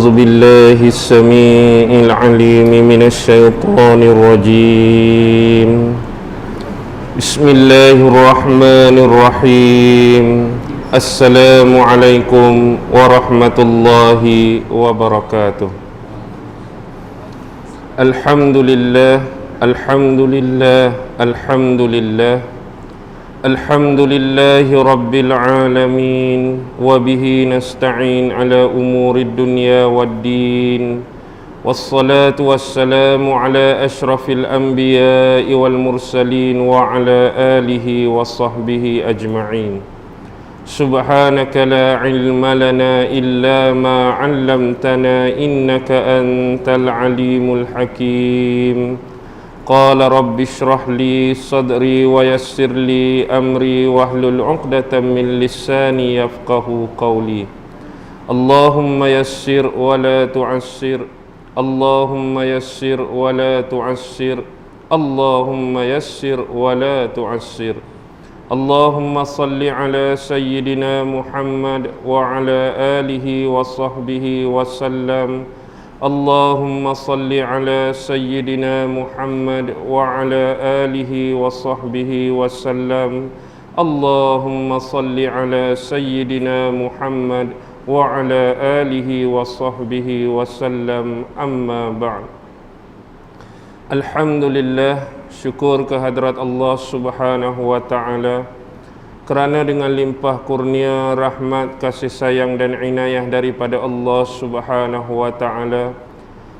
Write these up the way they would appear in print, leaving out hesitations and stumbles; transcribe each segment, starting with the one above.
أعوذ بالله السميع العليم من الشيطان الرجيم. بسم الله الرحمن الرحيم. السلام عليكم ورحمة الله وبركاته. الحمد لله الحمد لله الحمد لله الحمد لله رب العالمين وبه نستعين على أمور الدنيا والدين والصلاة والسلام على أشرف الأنبياء والمرسلين وعلى آله وصحبه أجمعين. سبحانك لا علم لنا إلا ما علمتنا إنك أنت العليم الحكيم. قال رب اشرح لي صدري ويسر لي أمري واحلل عقدة من لساني يفقه قولي. اللهم يسر ولا تعسر، اللهم يسر ولا تعسر، اللهم يسر ولا تعسر. اللهم صل على سيدنا محمد وعلى آله وصحبه وسلم. اللهم صل على سيدنا محمد وعلى آله وصحبه وسلم. اللهم صل على سيدنا محمد وعلى آله وصحبه وسلم. أما بعد. Alhamdulillah, syukur kehadrat Allah Subhanahu wa ta'ala kerana dengan limpah kurnia, rahmat, kasih sayang dan inayah daripada Allah Subhanahu wa ta'ala,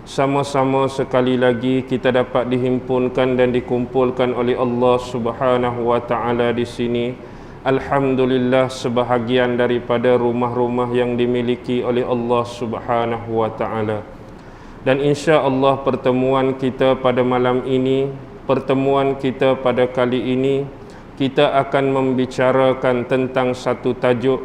sama-sama sekali lagi kita dapat dihimpunkan dan dikumpulkan oleh Allah Subhanahu wa ta'ala di sini. Alhamdulillah, sebahagian daripada rumah-rumah yang dimiliki oleh Allah Subhanahu wa ta'ala. Dan insya-Allah pertemuan kita pada malam ini, pertemuan kita pada kali ini, kita akan membicarakan tentang satu tajuk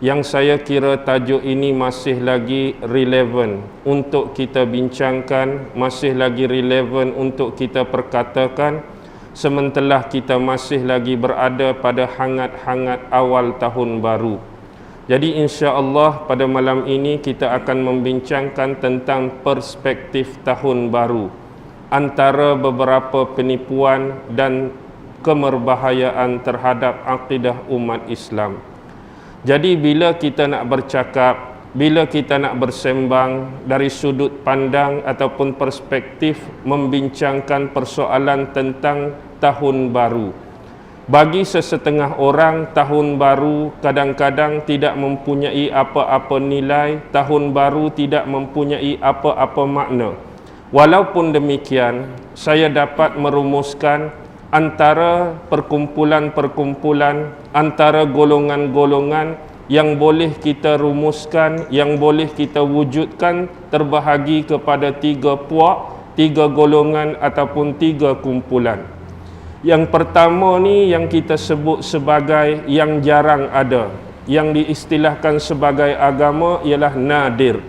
yang saya kira tajuk ini masih lagi relevan untuk kita bincangkan, masih lagi relevan untuk kita perkatakan sementara kita masih lagi berada pada hangat-hangat awal tahun baru. Jadi insya-Allah pada malam ini kita akan membincangkan tentang perspektif tahun baru antara beberapa penipuan dan kemerbahayaan terhadap akidah umat Islam. Jadi bila kita nak bercakap, bila kita nak bersembang dari sudut pandang ataupun perspektif membincangkan persoalan tentang tahun baru, bagi sesetengah orang tahun baru kadang-kadang tidak mempunyai apa-apa nilai, tahun baru tidak mempunyai apa-apa makna. Walaupun demikian, saya dapat merumuskan antara perkumpulan-perkumpulan, antara golongan-golongan yang boleh kita rumuskan, yang boleh kita wujudkan terbahagi kepada tiga puak, tiga golongan ataupun tiga kumpulan. Yang pertama ni yang kita sebut sebagai yang jarang ada, yang diistilahkan sebagai agama ialah nadir.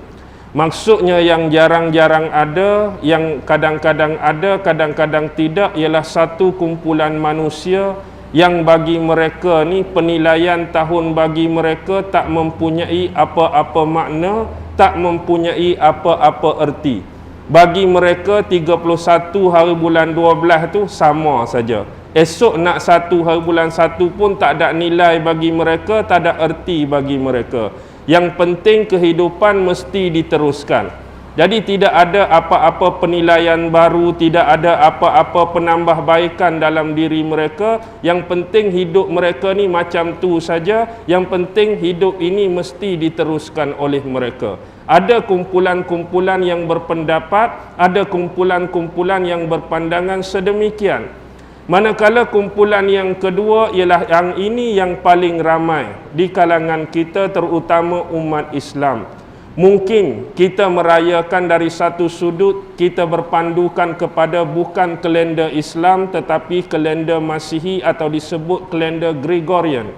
Maksudnya yang jarang-jarang ada, yang kadang-kadang ada, kadang-kadang tidak, ialah satu kumpulan manusia yang bagi mereka ni penilaian tahun bagi mereka tak mempunyai apa-apa makna, tak mempunyai apa-apa erti. Bagi mereka 31 hari bulan 12 tu sama saja. Esok nak 1 hari bulan 1 pun tak ada nilai bagi mereka, tak ada erti bagi mereka. Yang penting kehidupan mesti diteruskan. Jadi tidak ada apa-apa penilaian baru, tidak ada apa-apa penambahbaikan dalam diri mereka. Yang penting hidup mereka ni macam tu saja. Yang penting hidup ini mesti diteruskan oleh mereka. Ada kumpulan-kumpulan yang berpendapat, ada kumpulan-kumpulan yang berpandangan sedemikian. Manakala kumpulan yang kedua ialah yang ini yang paling ramai di kalangan kita, terutama umat Islam. Mungkin kita merayakan dari satu sudut, kita berpandukan kepada bukan kalender Islam tetapi kalender Masihi atau disebut kalender Gregorian.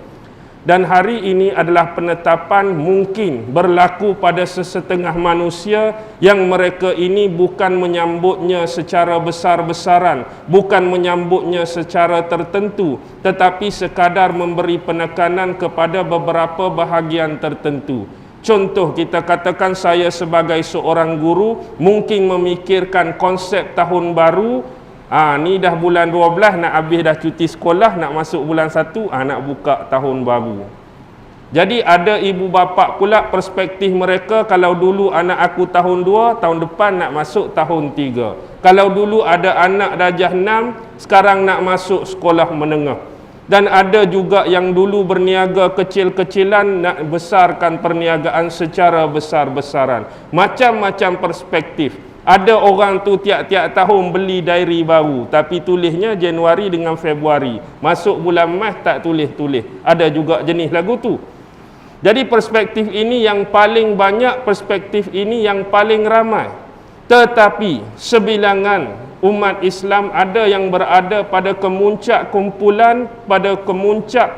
Dan hari ini adalah penetapan mungkin berlaku pada sesetengah manusia yang mereka ini bukan menyambutnya secara besar-besaran, bukan menyambutnya secara tertentu, tetapi sekadar memberi penekanan kepada beberapa bahagian tertentu. Contoh, kita katakan saya sebagai seorang guru mungkin memikirkan konsep tahun baru. Ni dah bulan 12, nak habis dah cuti sekolah, nak masuk bulan 1, nak buka tahun baru. Jadi ada ibu bapa pula perspektif mereka, kalau dulu anak aku tahun 2, tahun depan nak masuk tahun 3. Kalau dulu ada anak darjah 6, sekarang nak masuk sekolah menengah. Dan ada juga yang dulu berniaga kecil-kecilan nak besarkan perniagaan secara besar-besaran. Macam-macam perspektif. Ada orang tu tiap-tiap tahun beli diary baru, tapi tulisnya Januari dengan Februari. Masuk bulan Mac tak tulis-tulis. Ada juga jenis lagu tu. Jadi perspektif ini yang paling banyak, perspektif ini yang paling ramai. Tetapi sebilangan umat Islam ada yang berada pada kemuncak kumpulan, pada kemuncak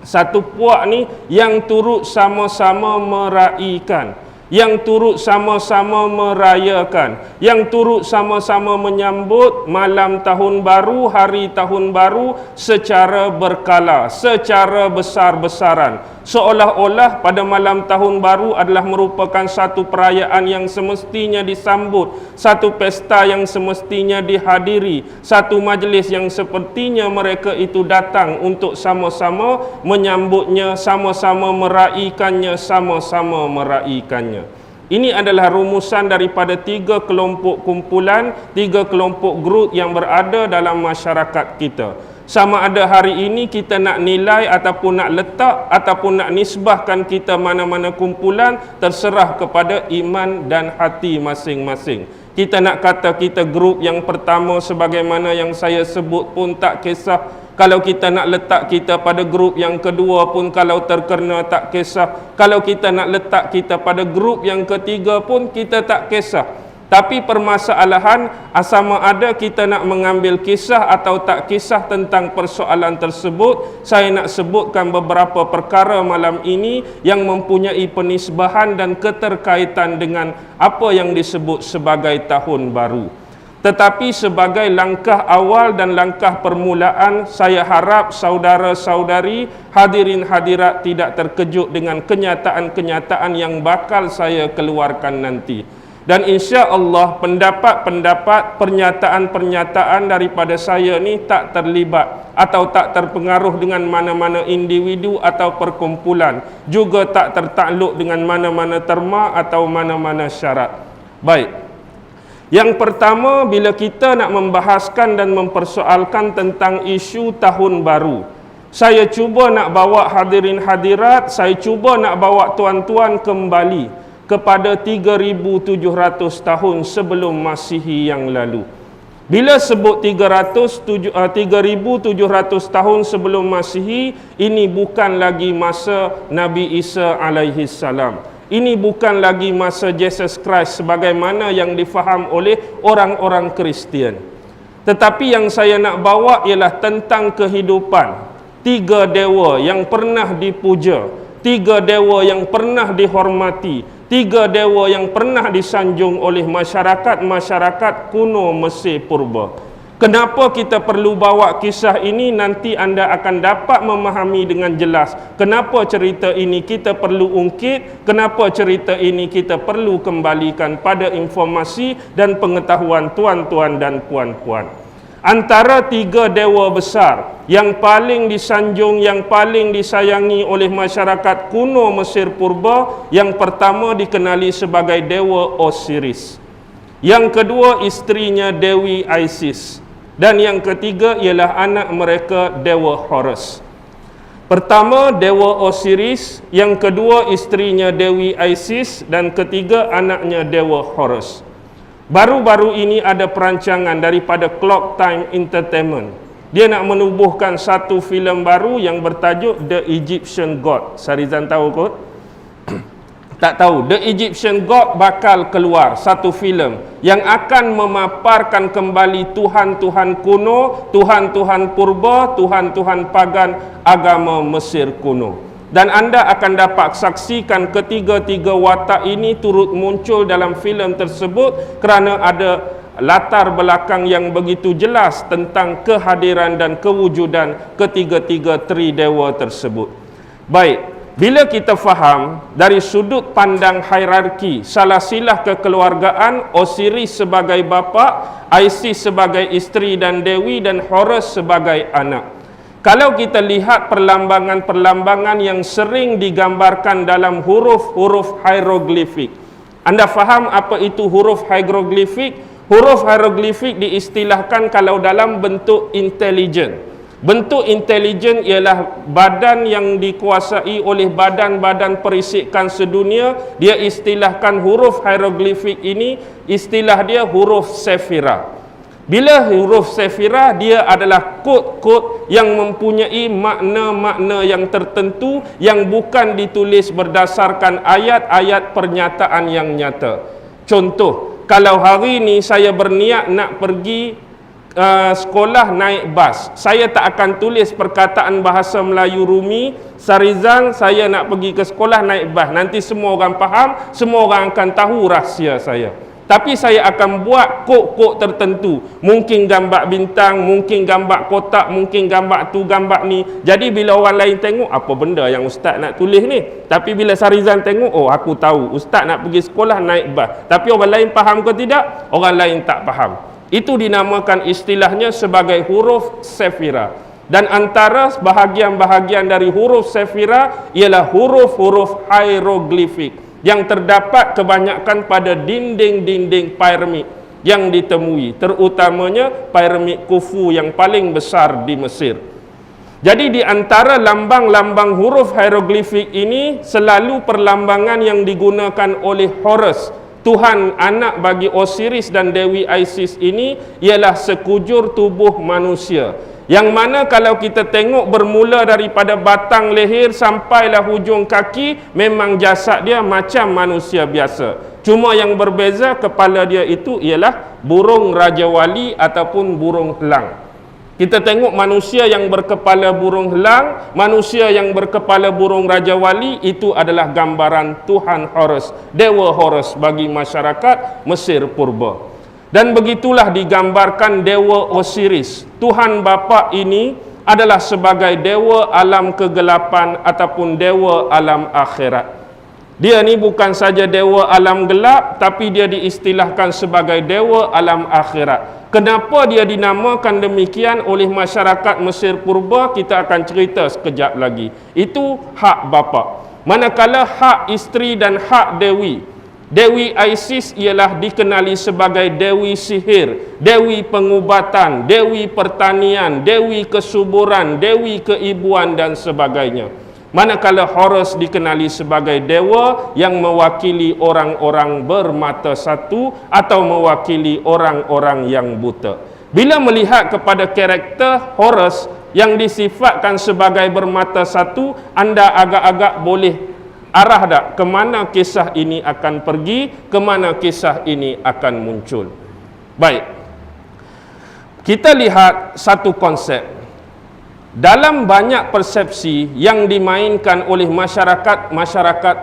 satu puak ni yang turut sama-sama meraikan, yang turut sama-sama merayakan, yang turut sama-sama menyambut malam tahun baru, hari tahun baru secara berkala, secara besar-besaran. Seolah-olah pada malam tahun baru adalah merupakan satu perayaan yang semestinya disambut, satu pesta yang semestinya dihadiri, satu majlis yang sepertinya mereka itu datang untuk sama-sama menyambutnya, sama-sama meraikannya, sama-sama meraikannya. Ini adalah rumusan daripada 3 kelompok kumpulan, 3 kelompok grup yang berada dalam masyarakat kita. Sama ada hari ini kita nak nilai ataupun nak letak ataupun nak nisbahkan kita mana-mana kumpulan, terserah kepada iman dan hati masing-masing. Kita nak kata kita grup yang pertama sebagaimana yang saya sebut pun tak kisah. Kalau kita nak letak kita pada grup yang kedua pun kalau terkena tak kisah. Kalau kita nak letak kita pada grup yang ketiga pun kita tak kisah. Tapi permasalahan sama ada kita nak mengambil kisah atau tak kisah tentang persoalan tersebut. Saya nak sebutkan beberapa perkara malam ini yang mempunyai penisbahan dan keterkaitan dengan apa yang disebut sebagai tahun baru. Tetapi sebagai langkah awal dan langkah permulaan, saya harap saudara-saudari, hadirin hadirat tidak terkejut dengan kenyataan-kenyataan yang bakal saya keluarkan nanti. Dan insya Allah pendapat-pendapat, pernyataan-pernyataan daripada saya ni tak terlibat atau tak terpengaruh dengan mana-mana individu atau perkumpulan. Juga tak tertakluk dengan mana-mana terma atau mana-mana syarat. Baik. Yang pertama, bila kita nak membahaskan dan mempersoalkan tentang isu tahun baru, saya cuba nak bawa hadirin hadirat, saya cuba nak bawa tuan-tuan kembali kepada 3,700 tahun sebelum Masihi yang lalu. Bila sebut 3,700 tahun sebelum Masihi, ini bukan lagi masa Nabi Isa alaihi salam. Ini bukan lagi masa Jesus Christ sebagaimana yang difaham oleh orang-orang Kristian. Tetapi yang saya nak bawa ialah tentang kehidupan 3 dewa yang pernah dipuja, 3 dewa yang pernah dihormati, 3 dewa yang pernah disanjung oleh masyarakat kuno Mesir purba. Kenapa kita perlu bawa kisah ini? Nanti anda akan dapat memahami dengan jelas kenapa cerita ini kita perlu ungkit, kenapa cerita ini kita perlu kembalikan pada informasi dan pengetahuan tuan-tuan dan puan-puan. Antara 3 dewa besar yang paling disanjung, yang paling disayangi oleh masyarakat kuno Mesir purba, yang pertama dikenali sebagai dewa Osiris, yang kedua isterinya Dewi Isis, dan yang ketiga ialah anak mereka dewa Horus. Pertama dewa Osiris, yang kedua isterinya Dewi Isis, dan ketiga anaknya dewa Horus. Baru-baru ini ada perancangan daripada Clock Time Entertainment. Dia nak menubuhkan satu filem baru yang bertajuk The Egyptian God. Sarizan tahu kot? Tak tahu. The Egyptian God bakal keluar satu filem yang akan memaparkan kembali Tuhan-Tuhan kuno, Tuhan-Tuhan purba, Tuhan-Tuhan pagan agama Mesir kuno. Dan anda akan dapat saksikan ketiga-tiga watak ini turut muncul dalam filem tersebut kerana ada latar belakang yang begitu jelas tentang kehadiran dan kewujudan ketiga-tiga tridewa tersebut. Baik, Bila kita faham dari sudut pandang hierarki, silsilah kekeluargaan, Osiris sebagai bapa, Isis sebagai isteri dan Dewi, dan Horus sebagai anak. Kalau kita lihat perlambangan-perlambangan yang sering digambarkan dalam huruf-huruf hieroglifik, anda faham apa itu huruf hieroglifik? Huruf hieroglifik diistilahkan kalau dalam bentuk intelijen. Bentuk intelijen ialah badan yang dikuasai oleh badan-badan perisikan sedunia. Dia istilahkan huruf hieroglifik ini, istilah dia huruf sefira. Bila huruf sefira, dia adalah kod-kod yang mempunyai makna-makna yang tertentu yang bukan ditulis berdasarkan ayat-ayat pernyataan yang nyata. Contoh, kalau hari ini saya berniat nak pergi sekolah naik bas, saya tak akan tulis perkataan bahasa Melayu Rumi, Sarizan saya nak pergi ke sekolah naik bas. Nanti semua orang faham, semua orang akan tahu rahsia saya. Tapi saya akan buat kod-kod tertentu. Mungkin gambar bintang, mungkin gambar kotak, mungkin gambar tu, gambar ni. Jadi bila orang lain tengok, apa benda yang ustaz nak tulis ni? Tapi bila Sarizan tengok, oh aku tahu, ustaz nak pergi sekolah naik bas. Tapi orang lain faham ke tidak? Orang lain tak faham. Itu dinamakan istilahnya sebagai huruf sefira. Dan antara bahagian-bahagian dari huruf sefira ialah huruf-huruf hieroglifik yang terdapat kebanyakan pada dinding-dinding piramid yang ditemui, terutamanya piramid Khufu yang paling besar di Mesir. Jadi di antara lambang-lambang huruf hieroglifik ini selalu perlambangan yang digunakan oleh Horus, Tuhan anak bagi Osiris dan Dewi Isis ini, ialah sekujur tubuh manusia. Yang mana kalau kita tengok bermula daripada batang leher sampailah hujung kaki, memang jasad dia macam manusia biasa. Cuma yang berbeza, kepala dia itu ialah burung Raja Wali ataupun burung helang. Kita tengok manusia yang berkepala burung helang, manusia yang berkepala burung Raja Wali, itu adalah gambaran Tuhan Horus, Dewa Horus bagi masyarakat Mesir purba. Dan begitulah digambarkan Dewa Osiris. Tuhan Bapa ini adalah sebagai Dewa alam kegelapan ataupun Dewa alam akhirat. Dia ni bukan saja Dewa alam gelap, tapi dia diistilahkan sebagai Dewa alam akhirat. Kenapa dia dinamakan demikian oleh masyarakat Mesir purba, kita akan cerita sekejap lagi. Itu hak bapa. Manakala hak isteri dan hak Dewi, Dewi Isis ialah dikenali sebagai Dewi sihir, Dewi pengubatan, Dewi pertanian, Dewi kesuburan, Dewi keibuan dan sebagainya. Manakala Horus dikenali sebagai dewa yang mewakili orang-orang bermata satu atau mewakili orang-orang yang buta. Bila melihat kepada karakter Horus yang disifatkan sebagai bermata satu, anda agak-agak boleh arah tak ke mana kisah ini akan pergi, ke mana kisah ini akan muncul. Baik, kita lihat satu konsep. Dalam banyak persepsi yang dimainkan oleh masyarakat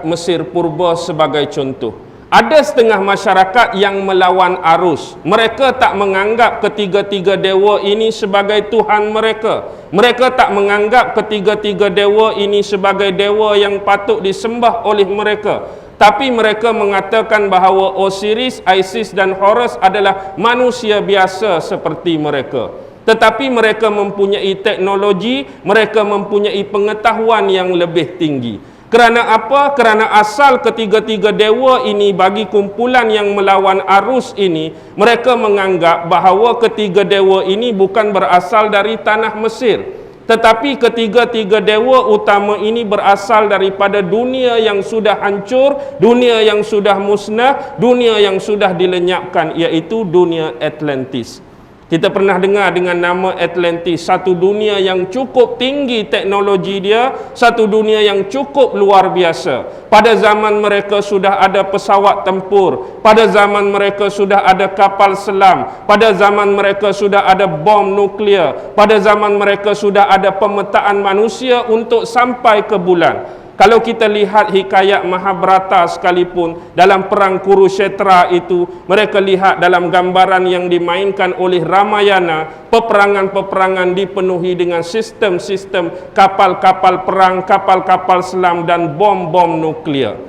Mesir purba sebagai contoh, ada setengah masyarakat yang melawan arus. Mereka tak menganggap ketiga-tiga dewa ini sebagai Tuhan mereka. Mereka tak menganggap ketiga-tiga dewa ini sebagai dewa yang patut disembah oleh mereka. Tapi mereka mengatakan bahawa Osiris, Isis dan Horus adalah manusia biasa seperti mereka. Tetapi mereka mempunyai teknologi, mereka mempunyai pengetahuan yang lebih tinggi. Kerana apa? Kerana asal ketiga-tiga dewa ini bagi kumpulan yang melawan arus ini, mereka menganggap bahawa ketiga dewa ini bukan berasal dari tanah Mesir. Tetapi ketiga-tiga dewa utama ini berasal daripada dunia yang sudah hancur, dunia yang sudah musnah, dunia yang sudah dilenyapkan, iaitu dunia Atlantis. Kita pernah dengar dengan nama Atlantis, satu dunia yang cukup tinggi teknologi dia, satu dunia yang cukup luar biasa. Pada zaman mereka sudah ada pesawat tempur, pada zaman mereka sudah ada kapal selam, pada zaman mereka sudah ada bom nuklear, pada zaman mereka sudah ada pemetaan manusia untuk sampai ke bulan. Kalau kita lihat hikayat Mahabharata sekalipun, dalam perang Kurukshetra itu, mereka lihat dalam gambaran yang dimainkan oleh Ramayana, peperangan-peperangan dipenuhi dengan sistem-sistem kapal-kapal perang, kapal-kapal selam dan bom-bom nuklear.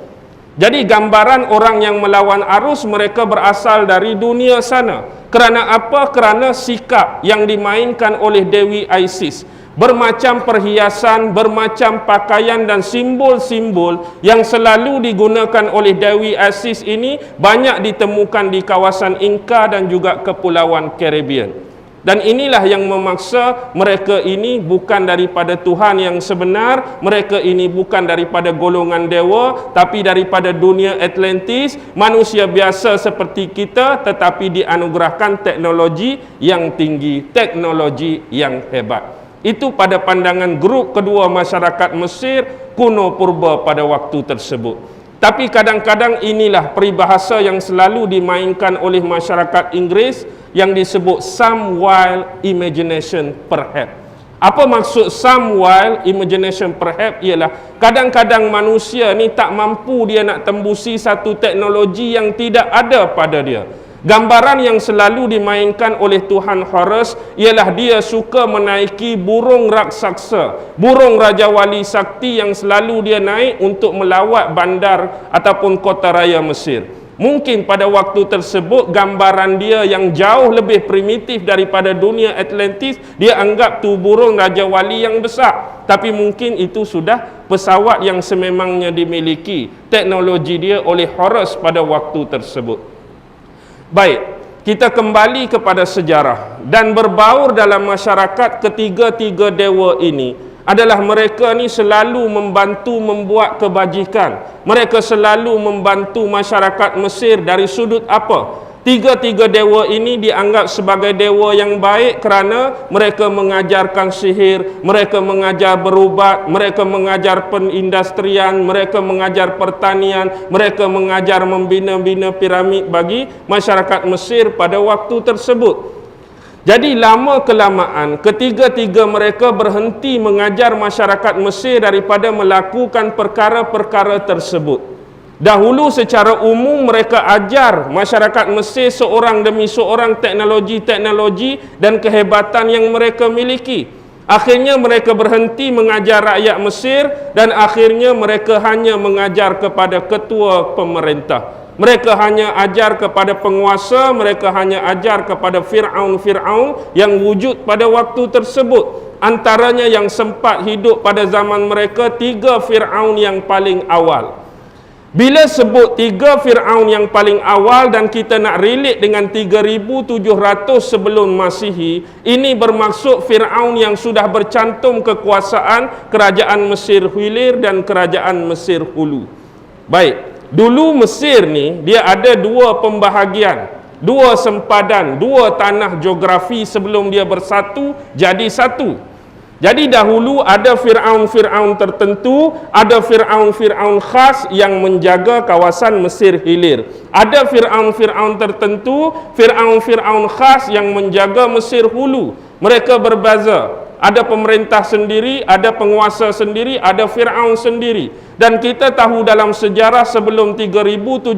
Jadi gambaran orang yang melawan arus, mereka berasal dari dunia sana. Kerana apa? Kerana sikap yang dimainkan oleh Dewi Isis. Bermacam perhiasan, bermacam pakaian dan simbol-simbol yang selalu digunakan oleh Dewi Isis ini banyak ditemukan di kawasan Inka dan juga Kepulauan Caribbean. Dan inilah yang memaksa mereka ini bukan daripada Tuhan yang sebenar, mereka ini bukan daripada golongan dewa, tapi daripada dunia Atlantis, manusia biasa seperti kita tetapi dianugerahkan teknologi yang tinggi, teknologi yang hebat. Itu pada pandangan grup kedua masyarakat Mesir kuno purba pada waktu tersebut. Tapi kadang-kadang inilah peribahasa yang selalu dimainkan oleh masyarakat Inggeris yang disebut some wild imagination perhaps. Apa maksud some wild imagination perhaps? Ialah kadang-kadang manusia ni tak mampu dia nak tembusi satu teknologi yang tidak ada pada dia. Gambaran yang selalu dimainkan oleh Tuhan Horus ialah dia suka menaiki burung raksasa, burung Raja Wali Sakti yang selalu dia naik untuk melawat bandar ataupun kota raya Mesir. Mungkin pada waktu tersebut gambaran dia yang jauh lebih primitif daripada dunia Atlantis, dia anggap tu burung Raja Wali yang besar. Tapi mungkin itu sudah pesawat yang sememangnya dimiliki, teknologi dia oleh Horus pada waktu tersebut. Baik, kita kembali kepada sejarah dan berbaur dalam masyarakat ketiga-tiga dewa ini adalah mereka ni selalu membantu membuat kebajikan. Mereka selalu membantu masyarakat Mesir dari sudut apa? Tiga-tiga dewa ini dianggap sebagai dewa yang baik kerana mereka mengajarkan sihir, mereka mengajar berubat, mereka mengajar perindustrian, mereka mengajar pertanian, mereka mengajar membina-bina piramid bagi masyarakat Mesir pada waktu tersebut. Jadi lama kelamaan ketiga-tiga mereka berhenti mengajar masyarakat Mesir daripada melakukan perkara-perkara tersebut. Dahulu secara umum mereka ajar masyarakat Mesir seorang demi seorang teknologi-teknologi dan kehebatan yang mereka miliki. Akhirnya mereka berhenti mengajar rakyat Mesir dan akhirnya mereka hanya mengajar kepada ketua pemerintah. Mereka hanya ajar kepada penguasa, mereka hanya ajar kepada Fir'aun yang wujud pada waktu tersebut. Antaranya yang sempat hidup pada zaman mereka, 3 Fir'aun yang paling awal. Bila sebut 3 Fir'aun yang paling awal dan kita nak relate dengan 3700 sebelum Masihi, ini bermaksud Fir'aun yang sudah bercantum kekuasaan kerajaan Mesir Hilir dan kerajaan Mesir Hulu. Baik, dulu Mesir ni dia ada 2 pembahagian, 2 sempadan, 2 tanah geografi sebelum dia bersatu jadi satu. Jadi dahulu ada Fir'aun-Fir'aun tertentu, ada Fir'aun-Fir'aun khas yang menjaga kawasan Mesir Hilir. Ada Fir'aun-Fir'aun tertentu, Fir'aun-Fir'aun khas yang menjaga Mesir Hulu. Mereka berbeza. Ada pemerintah sendiri, ada penguasa sendiri, ada Fir'aun sendiri. Dan kita tahu dalam sejarah sebelum 3700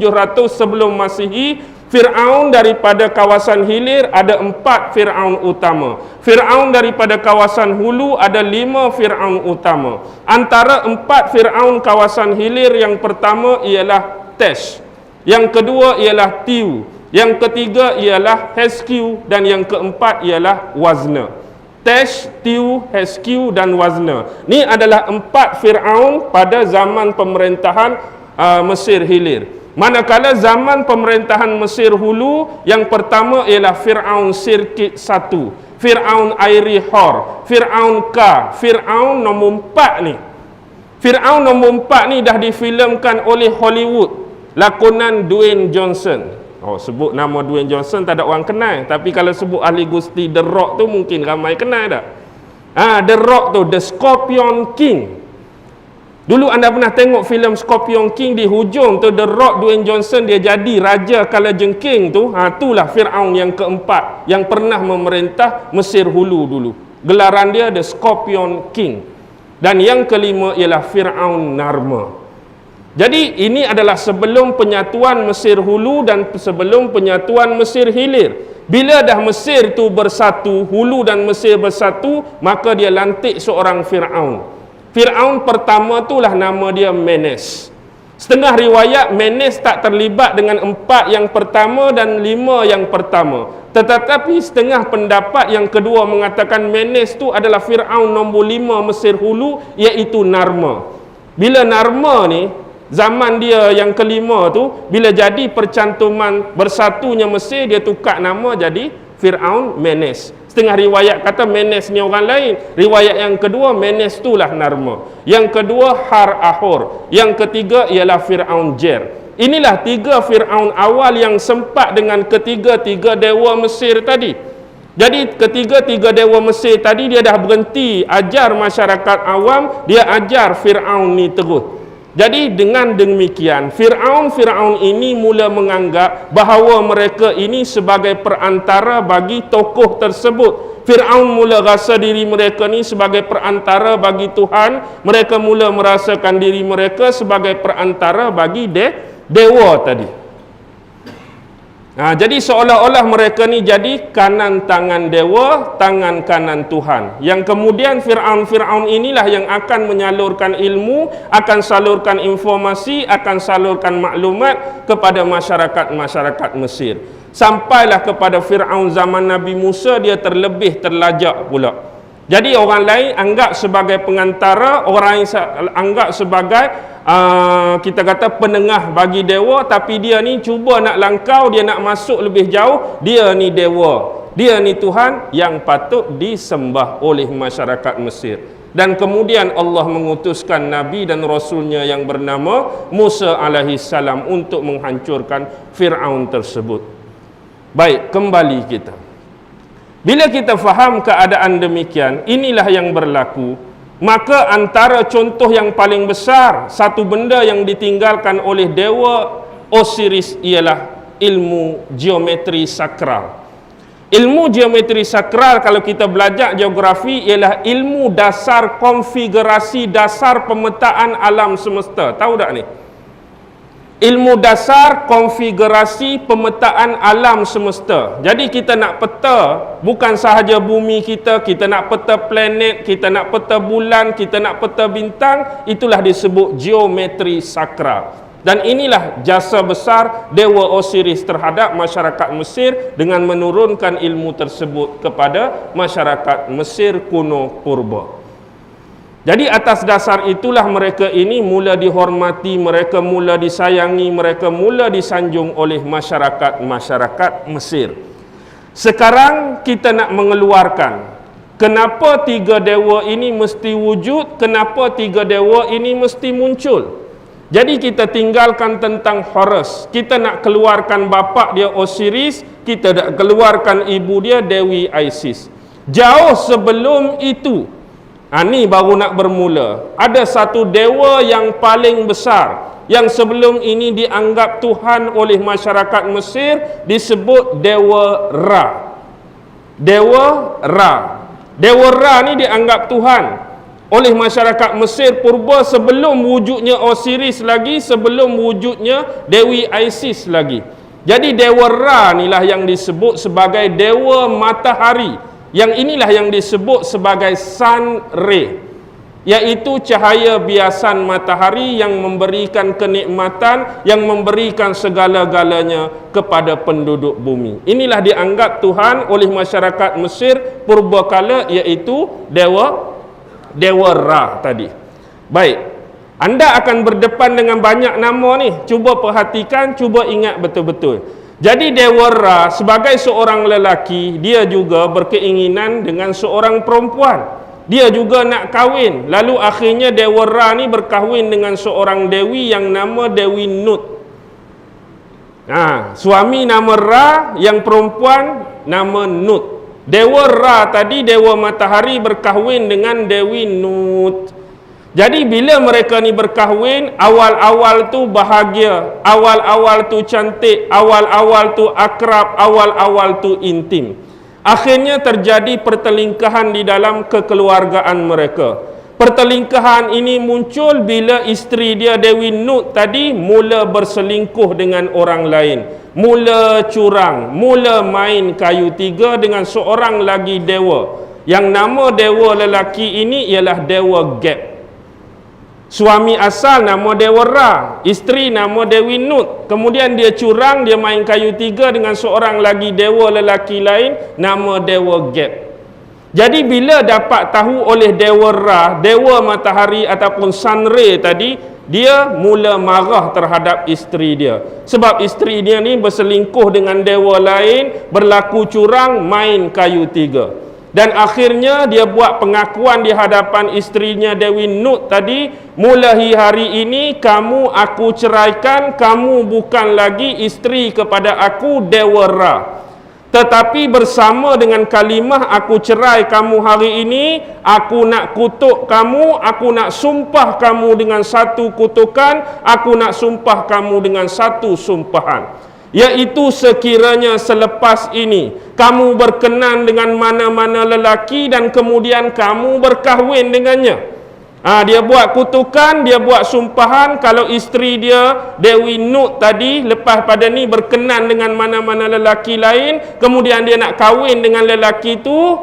sebelum Masihi, Fir'aun daripada kawasan Hilir ada 4 Fir'aun utama. Fir'aun daripada kawasan Hulu ada 5 Fir'aun utama. Antara 4 Fir'aun kawasan Hilir, yang pertama ialah Tesh, yang kedua ialah Tiu, yang ketiga ialah Hesqiu dan yang keempat ialah Wazna. Tesh, Tiu, Hesqiu dan Wazna. Ini adalah 4 Fir'aun pada zaman pemerintahan Mesir Hilir. Manakala zaman pemerintahan Mesir Hulu, yang pertama ialah Fir'aun Sirkit I, Fir'aun Airi Hor, Fir'aun Ka, Fir'aun nombor 4 ni. Fir'aun nombor 4 ni dah difilmkan oleh Hollywood, lakonan Dwayne Johnson. Oh, sebut nama Dwayne Johnson tak ada orang kenal, tapi kalau sebut ahli gusti The Rock tu mungkin ramai kenal tak? The Rock tu, The Scorpion King. Dulu anda pernah tengok filem Scorpion King, di hujung tu The Rock Dwayne Johnson dia jadi raja kalajengking tu. Itulah Fir'aun yang keempat yang pernah memerintah Mesir Hulu dulu. Gelaran dia The Scorpion King. Dan yang kelima ialah Fir'aun Narma. Jadi ini adalah sebelum penyatuan Mesir Hulu dan sebelum penyatuan Mesir Hilir. Bila dah Mesir tu bersatu, Hulu dan Mesir bersatu, maka dia lantik seorang Fir'aun. Fir'aun pertama itulah nama dia Menes. Setengah riwayat Menes tak terlibat dengan 4 yang pertama dan 5 yang pertama. Tetapi setengah pendapat yang kedua mengatakan Menes tu adalah Fir'aun nombor 5 Mesir Hulu, iaitu Narma. Bila Narma ni, zaman dia yang kelima tu, bila jadi percantuman bersatunya Mesir, dia tukar nama jadi Fir'aun Menes. Setengah riwayat kata Menes ni orang lain. Riwayat yang kedua, Menes itulah Narma. Yang kedua, Har Ahor. Yang ketiga ialah Fir'aun Jer. Inilah 3 Fir'aun awal yang sempat dengan ketiga-tiga dewa Mesir tadi. Jadi ketiga-tiga dewa Mesir tadi dia dah berhenti ajar masyarakat awam, dia ajar Fir'aun ni terus. Jadi dengan demikian Fir'aun ini mula menganggap bahawa mereka ini sebagai perantara bagi tokoh tersebut. Fir'aun mula rasa diri mereka ni sebagai perantara bagi Tuhan. Mereka mula merasakan diri mereka sebagai perantara bagi dewa tadi. Jadi seolah-olah mereka ni jadi kanan tangan dewa, tangan kanan Tuhan. Yang kemudian Fir'aun inilah yang akan menyalurkan ilmu, akan salurkan informasi, akan salurkan maklumat kepada masyarakat Mesir. Sampailah kepada Fir'aun zaman Nabi Musa, dia terlebih terlajak pula. Jadi orang lain anggap sebagai pengantara, orang lain anggap sebagai kita kata penengah bagi dewa, tapi dia ni cuba nak langkau, dia nak masuk lebih jauh, dia ni dewa, dia ni Tuhan yang patut disembah oleh masyarakat Mesir. Dan kemudian Allah mengutuskan Nabi dan Rasulnya yang bernama Musa alaihissalam untuk menghancurkan Fir'aun tersebut. Baik, kembali kita. Bila kita faham keadaan demikian, inilah yang berlaku, maka antara contoh yang paling besar, satu benda yang ditinggalkan oleh dewa Osiris ialah ilmu geometri sakral. Ilmu geometri sakral, kalau kita belajar geografi, ialah ilmu dasar konfigurasi dasar pemetaan alam semesta. Tahu tak ni? Ilmu dasar konfigurasi pemetaan alam semesta. Jadi kita nak peta bukan sahaja bumi kita, kita nak peta planet, kita nak peta bulan, kita nak peta bintang, itulah disebut geometri sakral. Dan inilah jasa besar dewa Osiris terhadap masyarakat Mesir dengan menurunkan ilmu tersebut kepada masyarakat Mesir kuno purba. Jadi atas dasar itulah mereka ini mula dihormati, mereka mula disayangi, mereka mula disanjung oleh masyarakat Mesir. Sekarang kita nak mengeluarkan kenapa 3 dewa ini mesti wujud, kenapa 3 dewa ini mesti muncul. Jadi kita tinggalkan tentang Horus, kita nak keluarkan bapa dia Osiris, kita nak keluarkan ibu dia Dewi Isis. Jauh sebelum itu, ni baru nak bermula. Ada satu dewa yang paling besar yang sebelum ini dianggap Tuhan oleh masyarakat Mesir, disebut Dewa Ra. Dewa Ra. Dewa Ra ni dianggap Tuhan oleh masyarakat Mesir purba sebelum wujudnya Osiris lagi, sebelum wujudnya Dewi Isis lagi. Jadi Dewa Ra inilah yang disebut sebagai Dewa Matahari. Yang inilah yang disebut sebagai sun ray, iaitu cahaya biasan matahari yang memberikan kenikmatan, yang memberikan segala-galanya kepada penduduk bumi. Inilah dianggap Tuhan oleh masyarakat Mesir purbakala, iaitu Dewa Ra tadi. Baik, anda akan berdepan dengan banyak nama ni. Cuba perhatikan, cuba ingat betul-betul. Jadi Dewa Ra sebagai seorang lelaki, dia juga berkeinginan dengan seorang perempuan. Dia juga nak kahwin. Lalu akhirnya Dewa Ra ni berkahwin dengan seorang dewi yang nama Dewi Nut. Suami nama Ra, yang perempuan nama Nut. Dewa Ra tadi, Dewa Matahari, berkahwin dengan Dewi Nut. Jadi bila mereka ni berkahwin, awal-awal tu bahagia, awal-awal tu cantik, awal-awal tu akrab, awal-awal tu intim. Akhirnya terjadi pertelingkahan di dalam kekeluargaan mereka. Pertelingkahan ini muncul bila isteri dia Dewi Nut tadi mula berselingkuh dengan orang lain, mula curang, mula main kayu tiga dengan seorang lagi dewa. Yang nama dewa lelaki ini ialah dewa Geb. Suami asal nama Dewa Ra, isteri nama Dewi Nut. Kemudian dia curang, dia main kayu tiga dengan seorang lagi dewa lelaki lain nama Dewa Geb. Jadi bila dapat tahu oleh Dewa Ra, dewa matahari ataupun sun ray tadi, dia mula marah terhadap isteri dia. Sebab isteri dia ni berselingkuh dengan dewa lain, berlaku curang, main kayu tiga. Dan akhirnya dia buat pengakuan di hadapan isterinya Dewi Nut tadi, mulai hari ini kamu aku ceraikan, kamu bukan lagi isteri kepada aku Dewa Ra. Tetapi bersama dengan kalimah aku cerai kamu hari ini, aku nak kutuk kamu, aku nak sumpah kamu dengan satu kutukan, aku nak sumpah kamu dengan satu sumpahan. Iaitu sekiranya selepas ini kamu berkenan dengan mana-mana lelaki dan kemudian kamu berkahwin dengannya. Dia buat kutukan, dia buat sumpahan. Kalau isteri dia Dewi Nut tadi lepas pada ni berkenan dengan mana-mana lelaki lain, kemudian dia nak kahwin dengan lelaki itu,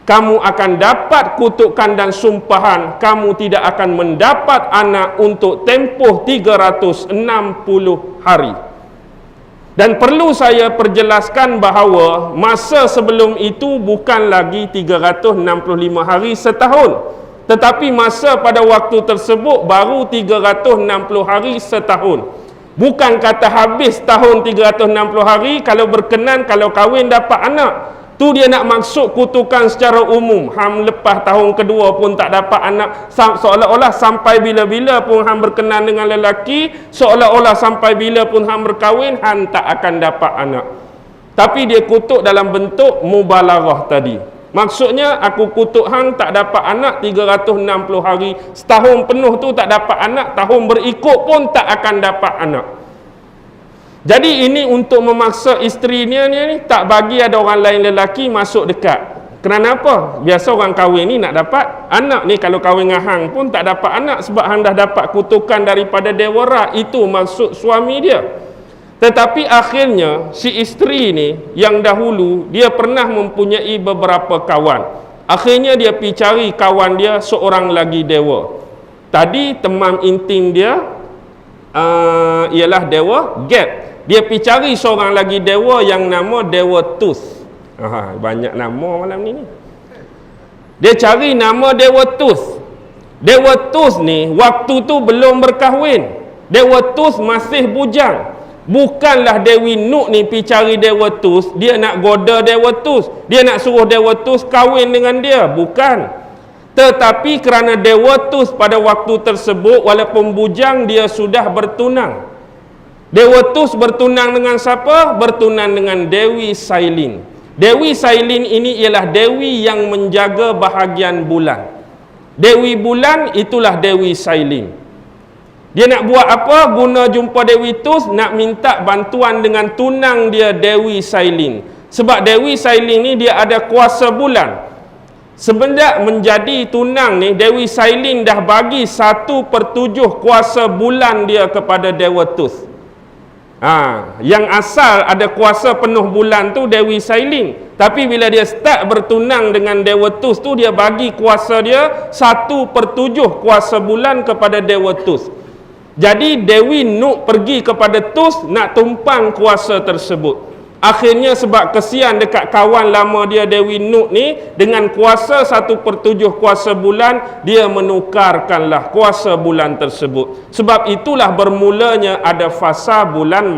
kamu akan dapat kutukan dan sumpahan, kamu tidak akan mendapat anak untuk tempoh 360 hari. Dan perlu saya perjelaskan bahawa masa sebelum itu bukan lagi 365 hari setahun, tetapi masa pada waktu tersebut baru 360 hari setahun. Bukan kata habis tahun 360 hari, kalau berkenan, kalau kahwin dapat anak. Tu dia nak maksud kutukan secara umum. Hang lepas tahun kedua pun tak dapat anak, seolah-olah sampai bila-bila pun hang berkenan dengan lelaki, seolah-olah sampai bila pun hang berkahwin, hang tak akan dapat anak. Tapi dia kutuk dalam bentuk mubalarah tadi. Maksudnya aku kutuk hang tak dapat anak 360 hari, setahun penuh tu tak dapat anak, tahun berikut pun tak akan dapat anak. Jadi ini untuk memaksa isterinya ni tak bagi ada orang lain lelaki masuk dekat. Kerana apa? Biasa orang kahwin ni nak dapat anak ni, kalau kahwin dengan hang pun tak dapat anak sebab hang dah dapat kutukan daripada Dewa Ra. Itu maksud suami dia. Tetapi akhirnya si isteri ni yang dahulu dia pernah mempunyai beberapa kawan. Akhirnya dia pergi cari kawan dia seorang lagi dewa. Tadi teman intim dia ialah Dewa Geb. Dia pergi cari seorang lagi dewa yang nama Dewa Tus. Banyak nama malam ni. Dia cari nama Dewa Tus. Dewa Tus ni waktu tu belum berkahwin. Dewa Tus masih bujang. Bukanlah Dewi Nut ni pergi cari Dewa Tus, dia nak goda Dewa Tus, dia nak suruh Dewa Tus kahwin dengan dia. Bukan. Tetapi kerana Dewa Tus pada waktu tersebut walaupun bujang, dia sudah bertunang. Dewa Tus bertunang dengan siapa? Bertunang dengan Dewi Sailin. Dewi Sailin ini ialah Dewi yang menjaga bahagian bulan. Dewi bulan itulah Dewi Sailin. Dia nak buat apa? Guna jumpa Dewi Tus, nak minta bantuan dengan tunang dia Dewi Sailin. Sebab Dewi Sailin ni dia ada kuasa bulan. Semenjak menjadi tunang ni, Dewi Sailin dah bagi 1/7 kuasa bulan dia kepada Dewa Tus. Yang asal ada kuasa penuh bulan tu Dewi Sailin. Tapi bila dia start bertunang dengan Dewa Tus tu, dia bagi kuasa dia 1/7 kuasa bulan kepada Dewa Tus. Jadi Dewi Nut pergi kepada Tus nak tumpang kuasa tersebut. Akhirnya sebab kesian dekat kawan lama dia Dewi Nut ni, dengan kuasa 1/7 kuasa bulan, dia menukarkanlah kuasa bulan tersebut. Sebab itulah bermulanya ada fasa bulan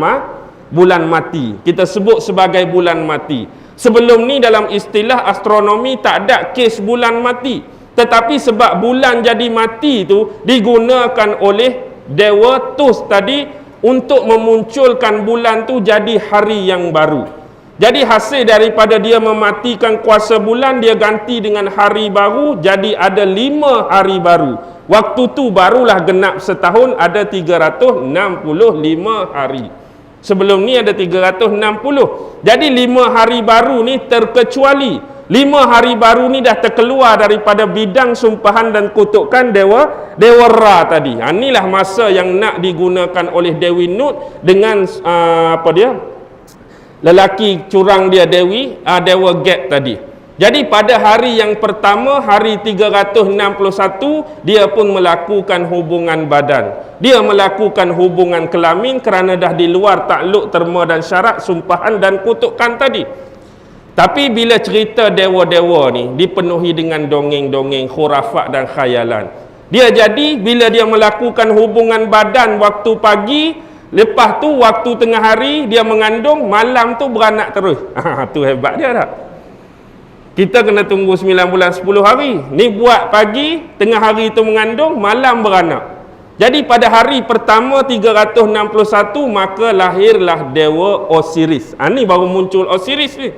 mati. Kita sebut sebagai bulan mati. Sebelum ni dalam istilah astronomi tak ada kes bulan mati. Tetapi sebab bulan jadi mati tu digunakan oleh Dewa Tus tadi untuk memunculkan bulan tu jadi hari yang baru. Jadi hasil daripada dia mematikan kuasa bulan, dia ganti dengan hari baru, jadi ada 5 hari baru. Waktu tu barulah genap setahun, ada 365 hari. Sebelum ni ada 360. Jadi 5 hari baru ni terkecuali. 5 hari baru ni dah terkeluar daripada bidang sumpahan dan kutukan Dewa Ra tadi. Inilah masa yang nak digunakan oleh Dewi Nut dengan lelaki curang dia Dewa Gap tadi. Jadi pada hari yang pertama, hari 361, dia pun melakukan hubungan badan. Dia melakukan hubungan kelamin kerana dah di luar takluk terma dan syarat sumpahan dan kutukan tadi. Tapi bila cerita dewa-dewa ni dipenuhi dengan dongeng-dongeng, khurafat dan khayalan. Dia jadi bila dia melakukan hubungan badan waktu pagi, lepas tu waktu tengah hari dia mengandung, malam tu beranak terus. Tu hebat dia tak? Kita kena tunggu 9 bulan 10 hari. Ni buat pagi, tengah hari tu mengandung, malam beranak. Jadi pada hari pertama 361 maka lahirlah Dewa Osiris. Ni baru muncul Osiris ni.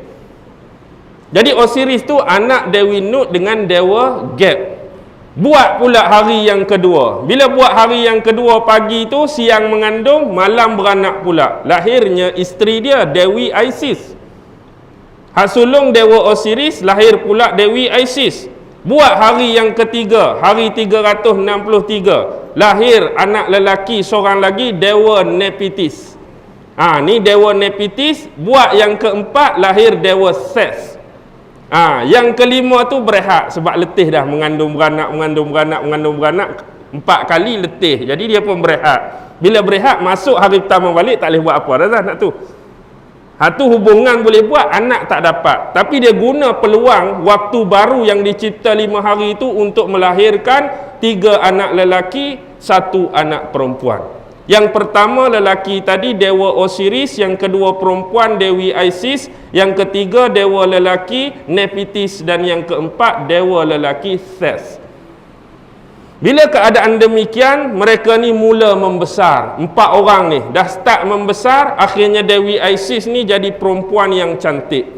Jadi Osiris tu anak Dewi Nut dengan Dewa Gap. Buat pula hari yang kedua. Bila buat hari yang kedua pagi tu, siang mengandung, malam beranak pula. Lahirnya isteri dia Dewi Isis. Hak sulung Dewa Osiris, lahir pula Dewi Isis. Buat hari yang ketiga, hari 363, lahir anak lelaki seorang lagi, Dewa Nepitis. Ni Dewa Nepitis. Buat yang keempat, lahir Dewa Ses. Yang kelima tu berehat sebab letih dah mengandung beranak 4 kali letih. Jadi dia pun berehat. Bila berehat, masuk hari pertama balik, tak boleh buat apa dah nak tu. Tu hubungan boleh buat, anak tak dapat. Tapi dia guna peluang waktu baru yang dicipta 5 hari itu untuk melahirkan 3 anak lelaki, 1 anak perempuan. Yang pertama lelaki tadi Dewa Osiris, yang kedua perempuan Dewi Isis, yang ketiga dewa lelaki Nepitis, dan yang keempat dewa lelaki Ses. Bila keadaan demikian, mereka ni mula membesar. 4 orang ni dah start membesar. Akhirnya Dewi Isis ni jadi perempuan yang cantik.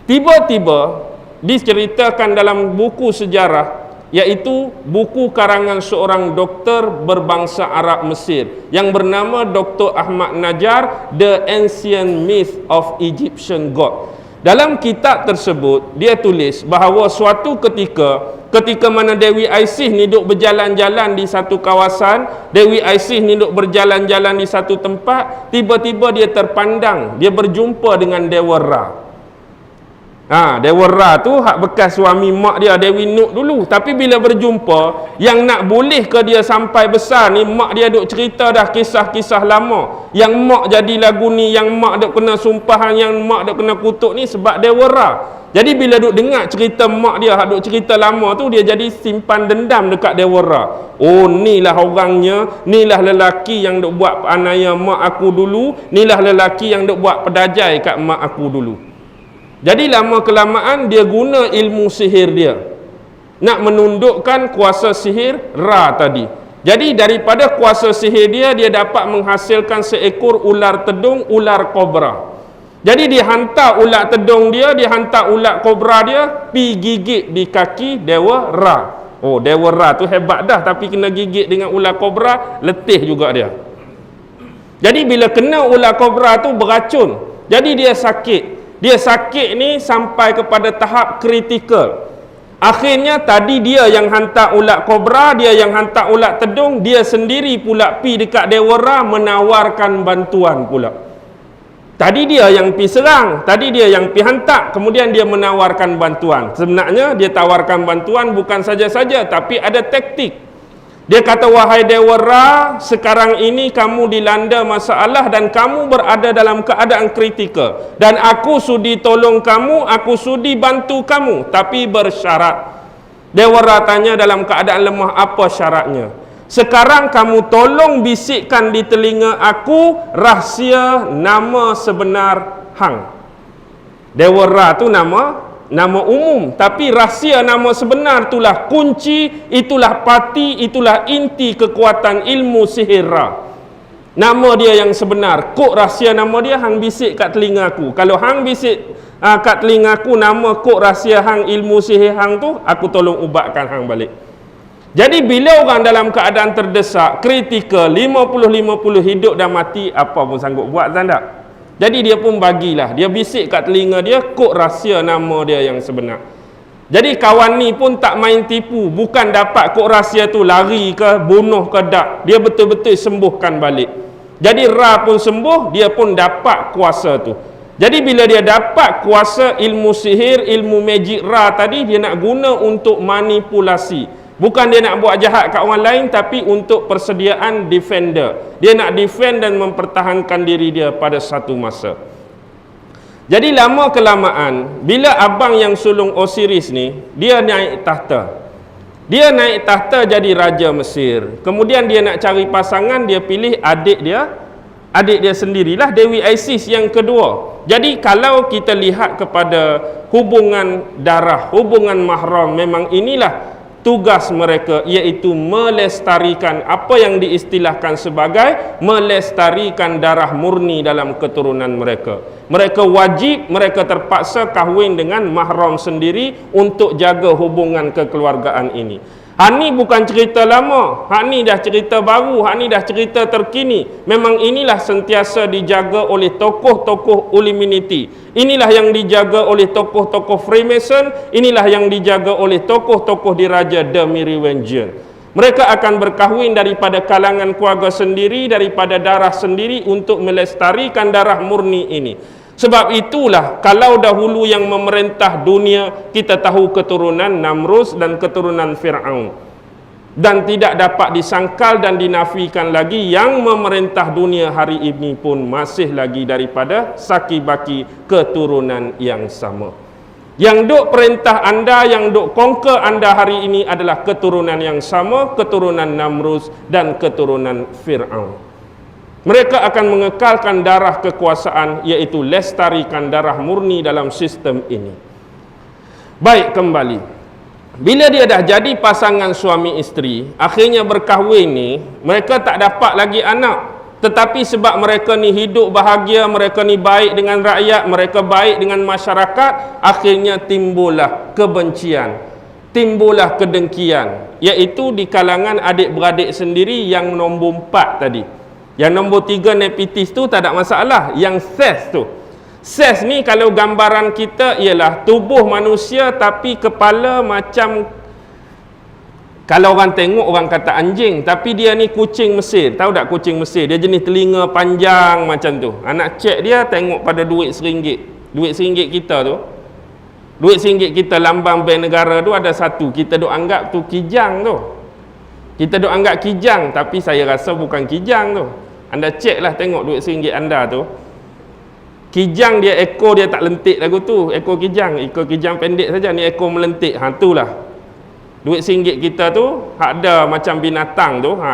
Tiba-tiba diceritakan dalam buku sejarah, iaitu buku karangan seorang doktor berbangsa Arab Mesir yang bernama Dr. Ahmad Najjar, The Ancient Myth of Egyptian God. Dalam kitab tersebut dia tulis bahawa suatu ketika mana Dewi Isis ni duk berjalan-jalan di satu kawasan, Dewi Isis ni duk berjalan-jalan di satu tempat, tiba-tiba dia terpandang, dia berjumpa dengan Dewa Ra. Dewa Ra tu hak bekas suami mak dia Dewi Nut dulu. Tapi bila berjumpa, yang nak boleh ke dia sampai besar ni, mak dia duk cerita dah kisah-kisah lama. Yang mak jadi lagu ni, yang mak duk kena sumpahan, yang mak duk kena kutuk ni sebab Dewa Ra. Jadi bila duk dengar cerita mak dia hak duk cerita lama tu, dia jadi simpan dendam dekat Dewa Ra. Nilah orangnya, nilah lelaki yang duk buat anaya mak aku dulu, nilah lelaki yang duk buat pedajai kat mak aku dulu. Jadi lama kelamaan dia guna ilmu sihir dia nak menundukkan kuasa sihir Ra tadi. Jadi daripada kuasa sihir dia, dia dapat menghasilkan seekor ular tedung, ular kobra. Jadi dia hantar ular tedung dia, dia hantar ular kobra dia pi gigit di kaki Dewa Ra. Dewa Ra tu hebat dah, tapi kena gigit dengan ular kobra, letih juga dia. Jadi bila kena ular kobra tu beracun, jadi dia sakit. Dia sakit ni sampai kepada tahap kritikal. Akhirnya tadi dia yang hantar ulat kobra, dia yang hantar ulat tedung, dia sendiri pula pi dekat Dewa Ra menawarkan bantuan pula. Tadi dia yang pi serang, tadi dia yang pi hantar, kemudian dia menawarkan bantuan. Sebenarnya dia tawarkan bantuan bukan saja-saja, tapi ada taktik. Dia kata, wahai Dewa Ra, sekarang ini kamu dilanda masalah dan kamu berada dalam keadaan kritikal. Dan aku sudi tolong kamu, aku sudi bantu kamu, tapi bersyarat. Dewa Ra tanya, dalam keadaan lemah apa syaratnya? Sekarang kamu tolong bisikkan di telinga aku rahsia nama sebenar Hang. Dewa Ra tu nama umum, tapi rahsia nama sebenar itulah kunci, itulah pati, itulah inti kekuatan ilmu sihir Ra. Nama dia yang sebenar, kod rahsia nama dia hang bisik kat telinga aku. Kalau hang bisik kat telinga aku nama kod rahsia hang, ilmu sihir hang tu, aku tolong ubatkan hang balik. Jadi bila orang dalam keadaan terdesak, kritikal, 50-50 hidup dan mati, apa pun sanggup buat tak? Jadi dia pun bagilah, dia bisik kat telinga dia kod rahsia nama dia yang sebenar. Jadi kawan ni pun tak main tipu, bukan dapat kod rahsia tu lari ke bunuh ke tak, dia betul-betul sembuhkan balik. Jadi Ra pun sembuh, dia pun dapat kuasa tu. Jadi bila dia dapat kuasa ilmu sihir, ilmu magic Ra tadi, dia nak guna untuk manipulasi. Bukan dia nak buat jahat kat orang lain, tapi untuk persediaan defender. Dia nak defend dan mempertahankan diri dia pada satu masa. Jadi lama kelamaan, bila abang yang sulung Osiris ni, dia naik tahta. Dia naik tahta jadi Raja Mesir. Kemudian dia nak cari pasangan, dia pilih adik dia sendirilah, Dewi Isis yang kedua. Jadi kalau kita lihat kepada hubungan darah, hubungan mahram, memang inilah tugas mereka, iaitu melestarikan apa yang diistilahkan sebagai melestarikan darah murni dalam keturunan mereka. Mereka wajib, mereka terpaksa kahwin dengan mahram sendiri untuk jaga hubungan kekeluargaan ini. Hak ni bukan cerita lama, hak ni dah cerita baru, hak ni dah cerita terkini. Memang inilah sentiasa dijaga oleh tokoh-tokoh Illuminati. Inilah yang dijaga oleh tokoh-tokoh Freemason, inilah yang dijaga oleh tokoh-tokoh diraja The Merovingian. Mereka akan berkahwin daripada kalangan keluarga sendiri, daripada darah sendiri untuk melestarikan darah murni ini. Sebab itulah kalau dahulu yang memerintah dunia, kita tahu keturunan Namrus dan keturunan Fir'aun. Dan tidak dapat disangkal dan dinafikan lagi, yang memerintah dunia hari ini pun masih lagi daripada saki-baki keturunan yang sama. Yang duk perintah anda, yang duk conquer anda hari ini adalah keturunan yang sama, keturunan Namrus dan keturunan Fir'aun. Mereka akan mengekalkan darah kekuasaan, iaitu lestarikan darah murni dalam sistem ini. Baik, kembali. Bila dia dah jadi pasangan suami isteri, akhirnya berkahwin ni, mereka tak dapat lagi anak. Tetapi sebab mereka ni hidup bahagia, mereka ni baik dengan rakyat, mereka baik dengan masyarakat, akhirnya timbullah kebencian, timbullah kedengkian, iaitu di kalangan adik-beradik sendiri. Yang nombor 4 tadi, yang nombor 3 Nepitis tu tak ada masalah. Yang Ses tu, Ses ni kalau gambaran kita ialah tubuh manusia tapi kepala macam, kalau orang tengok orang kata anjing, tapi dia ni kucing Mesir. Tahu tak kucing Mesir? Dia jenis telinga panjang macam tu. Anak cek dia tengok pada duit RM1. Duit RM1 kita tu, duit RM1 kita lambang Bank Negara tu ada satu, kita duk anggap tu kijang tu. Kita duk anggap kijang, tapi saya rasa bukan kijang tu. Anda ceklah tengok duit RM1 anda tu. Kijang dia ekor dia tak lentik lagu tu. Ekor kijang pendek saja, ni ekor melentik. Ha, itulah duit RM1 kita tu. Ada macam binatang tu. Ha,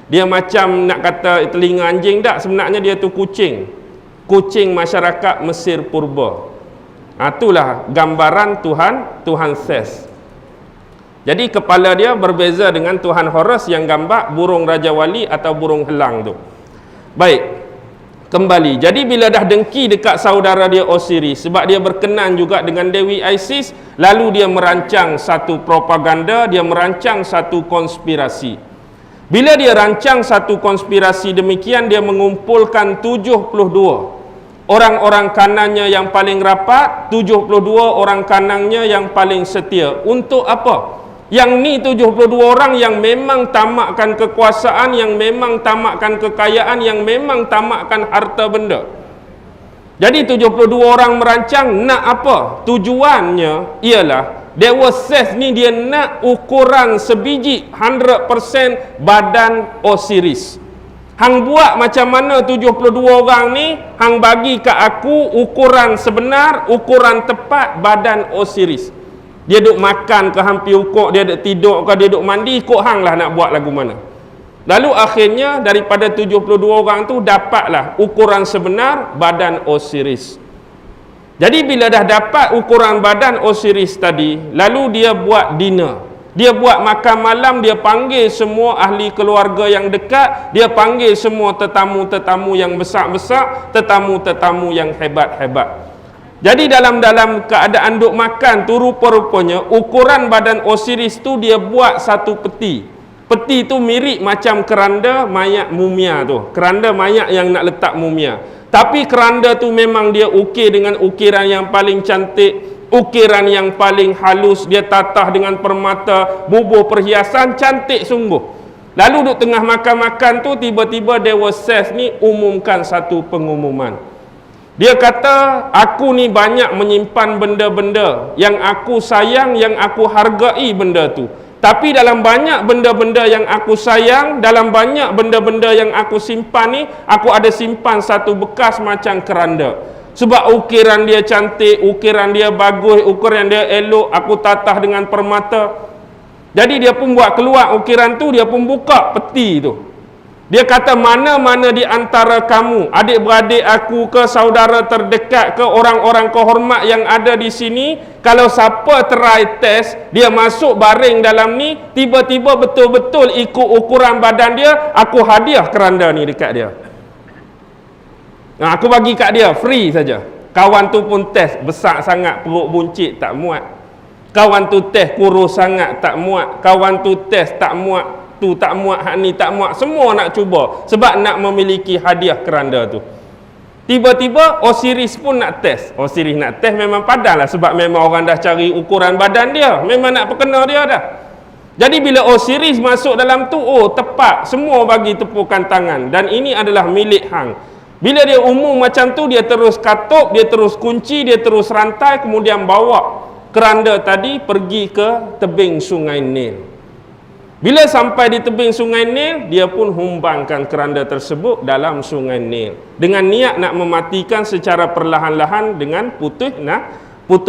dia macam nak kata telinga anjing tak, sebenarnya dia tu kucing. Kucing masyarakat Mesir purba. Ha, itulah gambaran Tuhan Ses. Jadi kepala dia berbeza dengan Tuhan Horus yang gambar burung Raja Wali atau burung helang tu. Baik, kembali. Jadi bila dah dengki dekat saudara dia Osiris, sebab dia berkenan juga dengan Dewi Isis, lalu dia merancang satu propaganda, dia merancang satu konspirasi. Bila dia rancang satu konspirasi demikian, dia mengumpulkan 72 orang-orang kanannya yang paling rapat, 72 orang kanannya yang paling setia. Untuk apa? Yang ni 72 orang yang memang tamakkan kekuasaan, yang memang tamakkan kekayaan, yang memang tamakkan harta benda. Jadi 72 orang merancang nak apa? Tujuannya ialah Dewa Ses ni dia nak ukuran sebiji 100% badan Osiris. Hang buat macam mana 72 orang ni, hang bagi kat aku ukuran sebenar, ukuran tepat badan Osiris. Dia duk makan ke hampir ukur, dia duk tidur ke, dia duk mandi, ikut hang lah nak buat lagu mana. Lalu akhirnya daripada 72 orang tu dapatlah ukuran sebenar badan Osiris. Jadi bila dah dapat ukuran badan Osiris tadi, lalu dia buat dinner. Dia buat makan malam, dia panggil semua ahli keluarga yang dekat, dia panggil semua tetamu-tetamu yang besar-besar, tetamu-tetamu yang hebat-hebat. Jadi dalam keadaan duk makan tu, rupa-rupanya ukuran badan Osiris tu dia buat satu peti. Peti tu mirip macam keranda mayat mumia tu. Keranda mayat yang nak letak mumia. Tapi keranda tu memang dia ukir dengan ukiran yang paling cantik. ukiran yang paling halus, dia tatah dengan permata, bubuh perhiasan, cantik sungguh. Lalu duduk tengah makan-makan tu, tiba-tiba Dewa Ses ni umumkan satu pengumuman. Dia kata, aku ni banyak menyimpan benda-benda yang aku sayang, yang aku hargai benda tu. Tapi dalam banyak benda-benda yang aku sayang, dalam banyak benda-benda yang aku simpan ni, aku ada simpan satu bekas macam keranda. Sebab ukiran dia cantik, ukiran dia bagus, ukiran dia elok, aku tatah dengan permata. Jadi dia pun buat keluar ukiran tu, dia pun buka peti tu. Dia kata, mana-mana di antara kamu, adik-beradik aku ke, saudara terdekat ke, orang-orang kehormat yang ada di sini, kalau siapa try test, dia masuk baring dalam ni, tiba-tiba betul-betul ikut ukuran badan dia, aku hadiah keranda ni dekat dia. Nah, aku bagi kat dia, free saja. Kawan tu pun test, besar sangat, perut buncit, tak muat. Kawan tu test, kurus sangat, tak muat. Kawan tu test, tak muat. Tu tak muat, hak ni tak muat. Semua nak cuba sebab nak memiliki hadiah keranda tu. Tiba-tiba Osiris pun nak test. Osiris nak test memang padanlah, sebab memang orang dah cari ukuran badan dia, memang nak perkena dia dah. Jadi bila Osiris masuk dalam tu, oh tepat, semua bagi tepukan tangan, dan ini adalah milik hang. Bila dia umum macam tu, dia terus katup, dia terus kunci, dia terus rantai, kemudian bawa keranda tadi pergi ke tebing sungai Nil. Bila sampai di tebing sungai Nil, dia pun humbangkan keranda tersebut dalam sungai Nil dengan niat nak mematikan secara perlahan-lahan dengan putus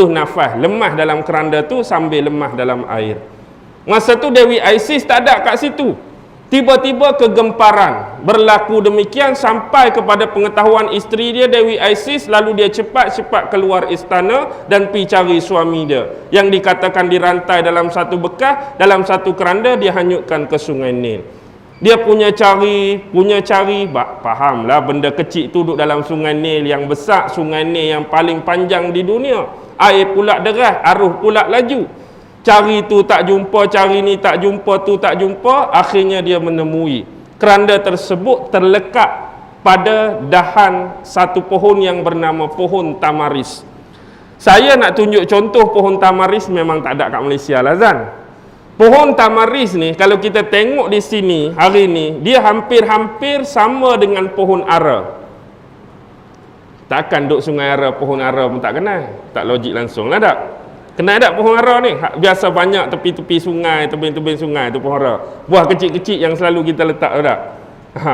nafas, lemah dalam keranda tu sambil lemah dalam air. Masa tu Dewi Isis tak ada kat situ. Tiba-tiba kegemparan berlaku demikian sampai kepada pengetahuan isteri dia, Dewi Isis. Lalu dia cepat-cepat keluar istana dan pergi cari suami dia yang dikatakan dirantai dalam satu bekas, dalam satu keranda, dia hanyutkan ke sungai Nil. Dia punya cari, fahamlah benda kecil tu duduk dalam sungai Nil yang besar, sungai Nil yang paling panjang di dunia. Air pula deras, arus pula laju. Cari tu tak jumpa, cari ni tak jumpa, tu tak jumpa. Akhirnya dia menemui keranda tersebut terlekat pada dahan satu pohon yang bernama pohon tamaris. Saya nak tunjuk contoh pohon tamaris, memang tak ada kat Malaysia lah Zan. Pohon tamaris ni kalau kita tengok di sini hari ni, dia hampir-hampir sama dengan pohon ara. Takkan duk sungai ara, pohon ara pun tak kenal. Tak logik langsung lah tak? Kenal tak pohon ara ni? Biasa banyak tepi-tepi sungai, tebing-tebing sungai tu pohon ara. Buah kecil-kecil yang selalu kita letak tak?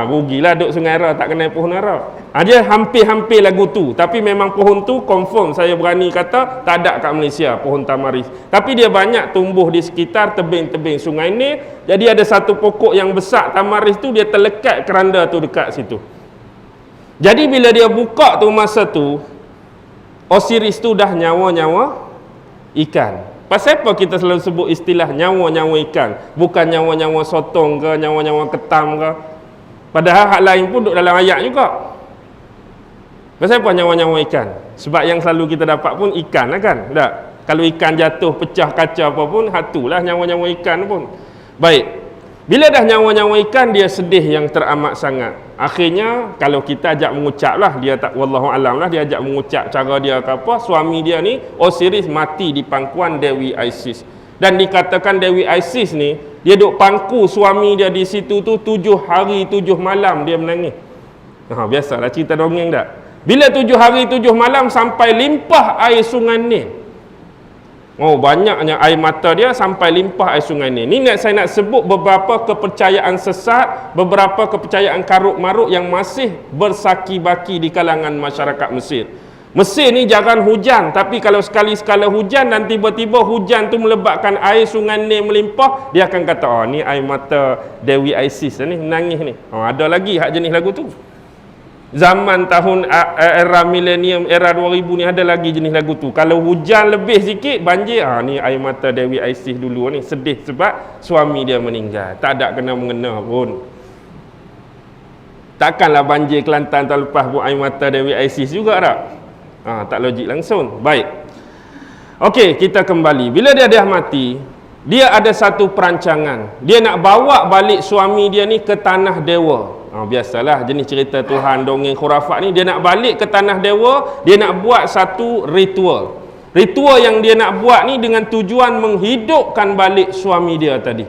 Rugilah duk sungai ara tak kenal pohon ara. Dia hampir-hampir lagu tu. Tapi memang pohon tu confirm saya berani kata tak ada kat Malaysia pohon tamaris. Tapi dia banyak tumbuh di sekitar tebing-tebing sungai ni. Jadi ada satu pokok yang besar tamaris tu, dia terlekat keranda tu dekat situ. Jadi bila dia buka tu masa tu, Osiris tu dah nyawa-nyawa ikan. Pasal apa kita selalu sebut istilah nyawa-nyawa ikan, bukan nyawa-nyawa sotong ke, nyawa-nyawa ketam ke? Padahal hak lain pun duduk dalam ayat juga. Pasal apa nyawa-nyawa ikan? Sebab yang selalu kita dapat pun ikan lah kan? Tak? Kalau ikan jatuh, pecah kaca apa pun, hatulah nyawa-nyawa ikan pun. Baik. Bila dah nyawa-nyawa ikan, dia sedih yang teramat sangat. Akhirnya kalau kita ajak mengucap lah, dia tak, wallahu alam lah, dia ajak mengucap cara dia ke apa, suami dia ni Osiris mati di pangkuan Dewi Isis. Dan dikatakan Dewi Isis ni, dia duk pangku suami dia di situ tu 7 hari 7 malam dia menangis. Biasalah cerita dongeng tak? Bila 7 hari 7 malam sampai limpah air sungai Nil. Banyaknya air mata dia sampai limpah air sungai Nil. Ni saya nak sebut beberapa kepercayaan sesat, beberapa kepercayaan karut-marut yang masih bersaki-baki di kalangan masyarakat Mesir. Mesir ni jarang hujan, tapi kalau sekali-sekala hujan dan tiba-tiba hujan tu melebatkan air sungai Nil melimpah, dia akan kata, ni air mata Dewi Isis ni, menangis ni. Ada lagi hak jenis lagu tu. Zaman tahun era milenium, era 2000 ni ada lagi jenis lagu tu. Kalau hujan lebih sikit, banjir, ni air mata Dewi Isis dulu ni, sedih sebab suami dia meninggal. Tak ada kena-mengena pun. Takkanlah banjir Kelantan tahun lepas buat air mata Dewi Isis juga tak? Tak logik langsung. Baik. Okey, kita kembali. Bila dia dah mati, dia ada satu perancangan. Dia nak bawa balik suami dia ni ke tanah dewa. Biasalah jenis cerita Tuhan, dongeng khurafat ni, dia nak balik ke tanah dewa, dia nak buat satu ritual. Ritual yang dia nak buat ni dengan tujuan menghidupkan balik suami dia tadi.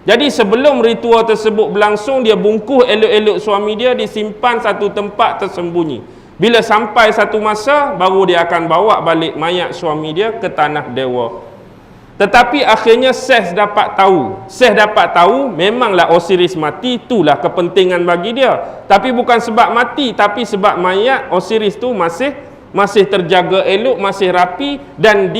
Jadi sebelum ritual tersebut berlangsung, dia bungkus elok-elok suami dia, disimpan satu tempat tersembunyi. Bila sampai satu masa, baru dia akan bawa balik mayat suami dia ke tanah dewa. Tetapi akhirnya Seth dapat tahu memanglah Osiris mati, itulah kepentingan bagi dia. Tapi bukan sebab mati, tapi sebab mayat Osiris tu masih terjaga elok, masih rapi, dan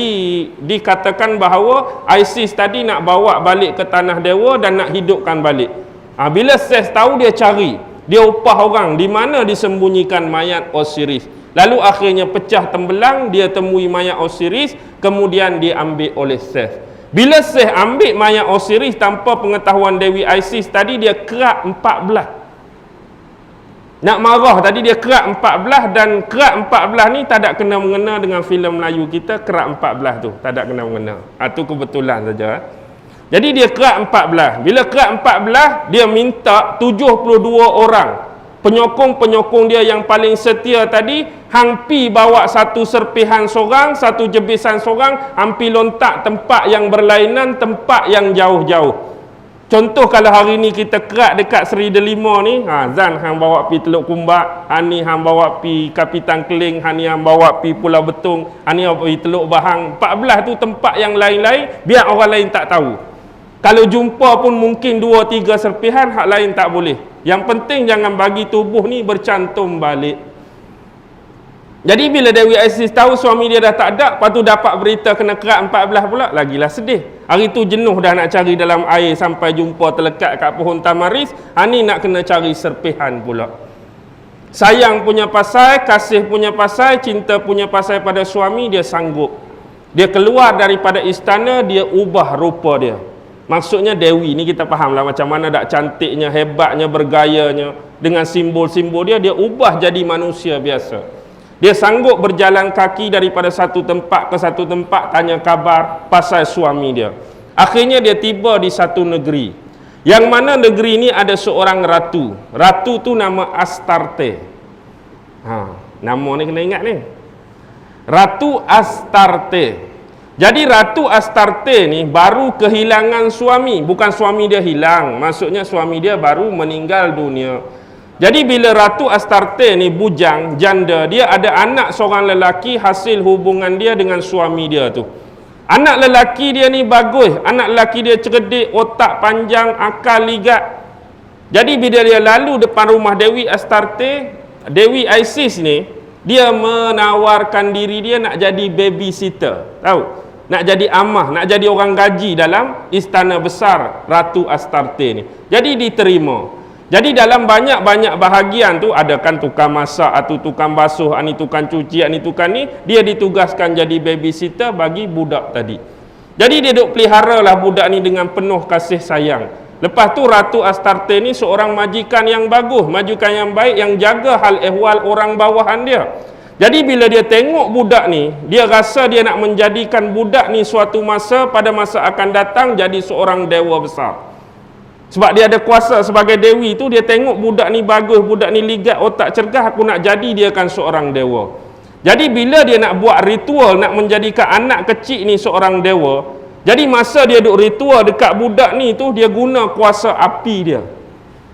dikatakan bahawa Isis tadi nak bawa balik ke tanah dewa dan nak hidupkan balik. Bila Seth tahu, dia cari, dia upah orang di mana disembunyikan mayat Osiris. Lalu akhirnya pecah tembelang, dia temui mayat Osiris, kemudian diambil oleh Seth. Bila Seth ambil mayat Osiris tanpa pengetahuan Dewi Isis tadi, dia kerak 14. Nak marah tadi dia kerak 14, dan kerak 14 ni tak ada kena mengena dengan filem Melayu kita. Kerak 14 tu tak ada kena mengena. Itu kebetulan saja. Jadi dia kerak 14. Bila kerak 14, dia minta 72 orang penyokong-penyokong dia yang paling setia tadi, hampi bawa satu serpihan sorang, satu jebisan sorang, hampi lontak tempat yang berlainan, tempat yang jauh-jauh. Contoh kalau hari ni kita kerak dekat Seri Delima ni, Zan hang bawa pi Teluk Kumbak, Hani hang bawa pi Kapitan Keling, Hani hang bawa pi Pulau Betung, Hani hang pi Teluk Bahang. 14 tu tempat yang lain-lain, biar orang lain tak tahu. Kalau jumpa pun mungkin 2-3 serpihan, hak lain tak boleh. Yang penting jangan bagi tubuh ni bercantum balik. Jadi bila Dewi Isis tahu suami dia dah tak ada, lepas tu dapat berita kena kerak 14 pula, lagilah sedih. Hari tu jenuh dah nak cari dalam air sampai jumpa terlekat kat pohon tamaris, ni nak kena cari serpihan pula. Sayang punya pasal, kasih punya pasal, cinta punya pasal pada suami, dia sanggup. Dia keluar daripada istana, dia ubah rupa dia. Maksudnya Dewi ni kita faham lah macam mana dak cantiknya, hebatnya, bergayanya, dengan simbol-simbol dia, dia ubah jadi manusia biasa. Dia sanggup berjalan kaki daripada satu tempat ke satu tempat, tanya khabar pasal suami dia. Akhirnya dia tiba di satu negeri, yang mana negeri ni ada seorang ratu. Ratu tu nama Astarte. Nama ni kena ingat ni, Ratu Astarte. Jadi Ratu Astarte ni baru kehilangan suami. Bukan suami dia hilang, maksudnya suami dia baru meninggal dunia. Jadi bila Ratu Astarte ni bujang, janda, dia ada anak seorang lelaki hasil hubungan dia dengan suami dia tu. Anak lelaki dia ni bagus, anak lelaki dia cerdik, otak panjang, akal ligat. Jadi bila dia lalu depan rumah Dewi Astarte, Dewi Isis ni, dia menawarkan diri dia nak jadi babysitter. Tahu? Nak jadi amah, nak jadi orang gaji dalam istana besar Ratu Astarte ni. Jadi diterima. Jadi dalam banyak-banyak bahagian tu, ada kan tukang masak, atau tukang basuh, ni tukang cuci, ni tukang ni, dia ditugaskan jadi babysitter bagi budak tadi. Jadi dia duk pelihara lah budak ni dengan penuh kasih sayang. Lepas tu Ratu Astarte ni seorang majikan yang bagus, majikan yang baik, yang jaga hal ehwal orang bawahan dia. Jadi bila dia tengok budak ni, dia rasa dia nak menjadikan budak ni suatu masa, pada masa akan datang, jadi seorang dewa besar. Sebab dia ada kuasa sebagai dewi tu, dia tengok budak ni bagus, budak ni ligat, otak cergas, aku nak jadi dia kan seorang dewa. Jadi bila dia nak buat ritual, nak menjadikan anak kecil ni seorang dewa, jadi masa dia duk ritual dekat budak ni tu, dia guna kuasa api dia.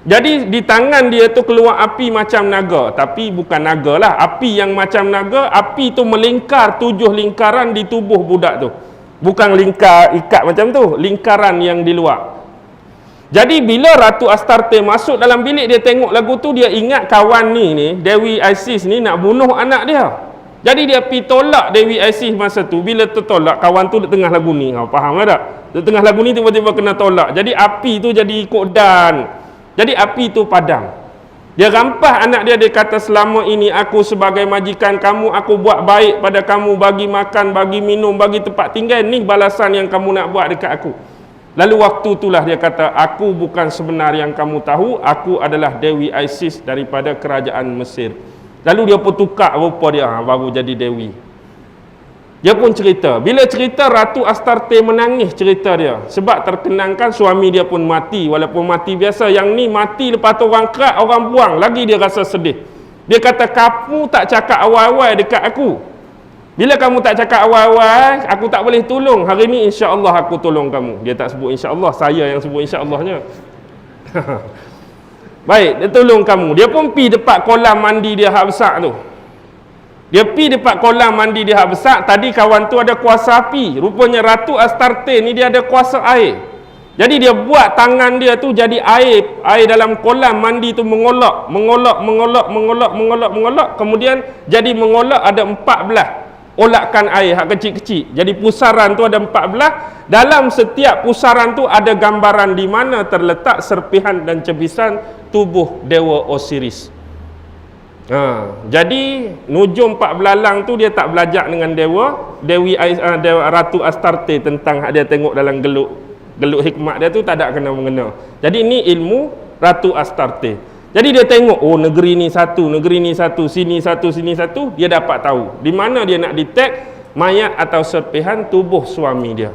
Jadi di tangan dia tu keluar api macam naga, tapi bukan naga lah, api yang macam naga. Api tu melingkar 7 lingkaran di tubuh budak tu. Bukan lingkar ikat macam tu, lingkaran yang di luar. Jadi bila Ratu Astarte masuk dalam bilik, dia tengok lagu tu, dia ingat kawan ni Dewi Isis ni nak bunuh anak dia. Jadi dia pergi tolak Dewi Isis masa tu. Bila tertolak, kawan tu di tengah lagu ni, faham lah tak? Di tengah lagu ni tiba-tiba kena tolak. Jadi api tu jadi ikut dan. Jadi api tu padam. Dia rampas anak dia, dia kata, selama ini aku sebagai majikan kamu, aku buat baik pada kamu, bagi makan, bagi minum, bagi tempat tinggal, ni balasan yang kamu nak buat dekat aku. Lalu waktu itulah dia kata, aku bukan sebenar yang kamu tahu, aku adalah Dewi Isis daripada kerajaan Mesir. Lalu dia pun tukar rupa dia, baru jadi Dewi. Dia pun cerita. Bila cerita, Ratu Astarte menangis cerita dia. Sebab terkenangkan suami dia pun mati. Walaupun mati biasa. Yang ni mati lepas tu orang kerak, orang buang. Lagi dia rasa sedih. Dia kata, kamu tak cakap awal-awal dekat aku. Bila kamu tak cakap awal-awal, aku tak boleh tolong. Hari ni insya-Allah aku tolong kamu. Dia tak sebut insya-Allah, saya yang sebut insya-Allahnya. Baik, dia tolong kamu. Dia pun pi dekat kolam mandi dia hak besar tu. Dia pi dekat kolam mandi dia hak besar. Tadi kawan tu ada kuasa api. Rupanya Ratu Astarte ni dia ada kuasa air. Jadi dia buat tangan dia tu jadi air. Air dalam kolam mandi tu mengolak. Kemudian jadi mengolak ada 14 olakan air hak kecil-kecil. Jadi pusaran tu ada 14. Dalam setiap pusaran tu ada gambaran di mana terletak serpihan dan cebisan tubuh Dewa Osiris. Jadi nujum 4 belalang tu dia tak belajar dengan Dewi Ratu Astarte tentang dia tengok dalam geluk hikmat dia tu tak ada kena-mengena. Jadi ni ilmu Ratu Astarte. Jadi dia tengok, oh negeri ni satu, sini satu, dia dapat tahu di mana dia nak detect mayat atau serpihan tubuh suami dia.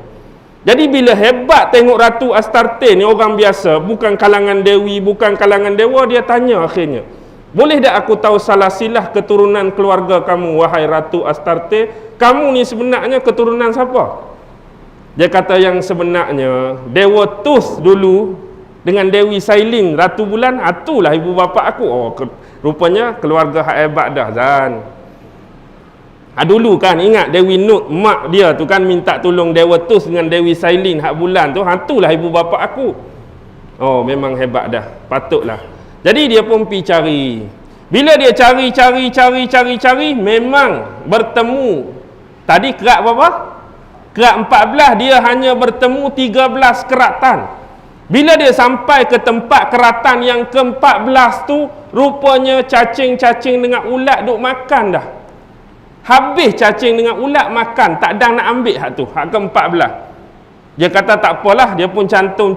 Jadi bila hebat tengok Ratu Astarte ni, orang biasa, bukan kalangan dewi, bukan kalangan dewa, dia tanya akhirnya, boleh tak aku tahu salah silah keturunan keluarga kamu, wahai Ratu Astarte? Kamu ni sebenarnya keturunan siapa? Dia kata yang sebenarnya Dewa Tus dulu dengan Dewi Sailin, Ratu Bulan, itulah ibu bapa aku. Oh, rupanya keluarga hak hebat dah, Zan. Dulu kan, ingat Dewi Nut, mak dia tu kan minta tolong Dewa Tus dengan Dewi Sailin, hak Bulan tu, itulah ibu bapa aku. Oh, memang hebat dah, patutlah. Jadi dia pun pergi cari. Bila dia cari, memang bertemu. Tadi kerak berapa? Kerak 14, dia hanya bertemu 13 keratan. Bila dia sampai ke tempat keratan yang ke-14 tu, rupanya cacing-cacing dengan ulat duk makan dah. Habis cacing dengan ulat makan, tak ada nak ambil hak tu, hak ke-14. Dia kata tak apalah, dia pun cantum.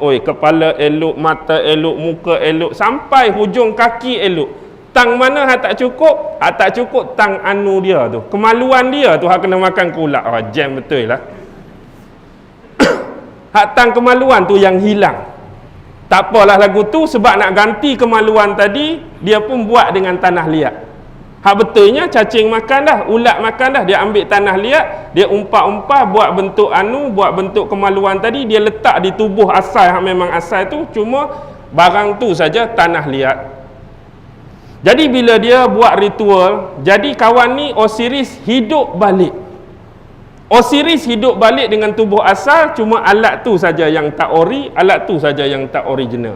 Oi, kepala elok, mata elok, muka elok, sampai hujung kaki elok. Tang mana hak tak cukup? Hak tak cukup tang anu dia tu. Kemaluan dia tu hak kena makan ke ulat. Oh, jam betul lah. Hak tang kemaluan tu yang hilang. Tak apalah lagu tu, sebab nak ganti kemaluan tadi, dia pun buat dengan tanah liat. Hak betulnya cacing makan dah, ulat makan dah, dia ambil tanah liat, dia umpah-umpah buat bentuk buat bentuk kemaluan tadi, dia letak di tubuh asal, hak memang asal tu, cuma barang tu saja tanah liat. Jadi bila dia buat ritual, jadi kawan ni Osiris hidup balik. Osiris hidup balik dengan tubuh asal, cuma alat tu saja yang tak alat tu saja yang tak original.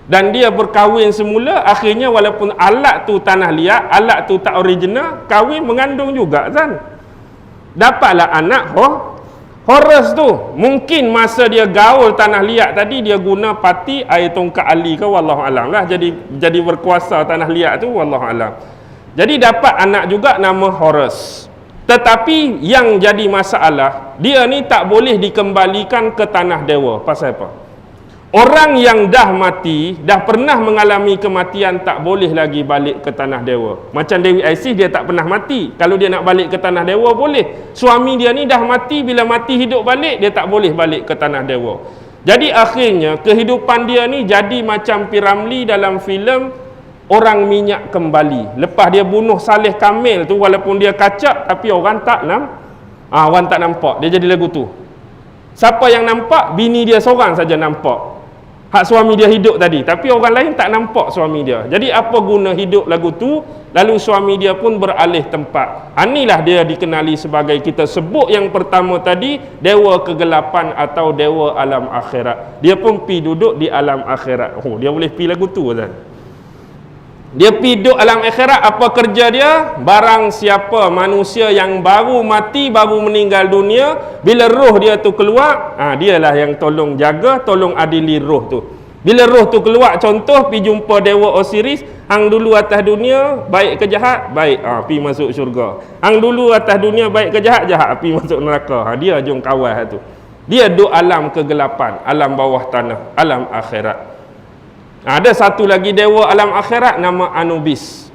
Dan dia berkahwin semula, akhirnya walaupun alat tu tanah liat, alat tu tak original, kahwin mengandung juga kan. Dapatlah anak Horus tu. Mungkin masa dia gaul tanah liat tadi, dia guna pati air tongkat Ali ke, wallahualam lah. Jadi berkuasa tanah liat tu, wallahualam. Jadi dapat anak juga nama Horus. Tetapi yang jadi masalah, dia ni tak boleh dikembalikan ke tanah dewa. Pasal apa? Orang yang dah mati, dah pernah mengalami kematian, tak boleh lagi balik ke tanah dewa. Macam Dewi Isis, dia tak pernah mati. Kalau dia nak balik ke tanah dewa, boleh. Suami dia ni dah mati, bila mati hidup balik, dia tak boleh balik ke tanah dewa. Jadi akhirnya, kehidupan dia ni jadi macam P. Ramlee dalam filem Orang Minyak Kembali. Lepas dia bunuh Saleh Kamil tu, walaupun dia kacak, tapi orang tak nampak. Dia jadi lagu tu. Siapa yang nampak? Bini dia seorang saja nampak. Hak suami dia hidup tadi, tapi orang lain tak nampak suami dia. Jadi apa guna hidup lagu tu? Lalu suami dia pun beralih tempat. Inilah dia dikenali sebagai, kita sebut yang pertama tadi, dewa kegelapan atau dewa alam akhirat. Dia pun pi duduk di alam akhirat. Oh, dia boleh pi lagu tu kan. Dia piduk alam akhirat, apa kerja dia? Barang siapa manusia yang baru mati, baru meninggal dunia, bila roh dia tu keluar, dialah yang tolong jaga, tolong adili roh tu. Bila roh tu keluar, contoh pi jumpa Dewa Osiris, hang dulu atas dunia baik ke jahat? Baik, pi masuk syurga. Hang dulu atas dunia baik ke jahat? Jahat, pi masuk neraka. Dia jom kawal tu. Dia duk alam kegelapan, alam bawah tanah, alam akhirat. Ada satu lagi dewa alam akhirat nama Anubis.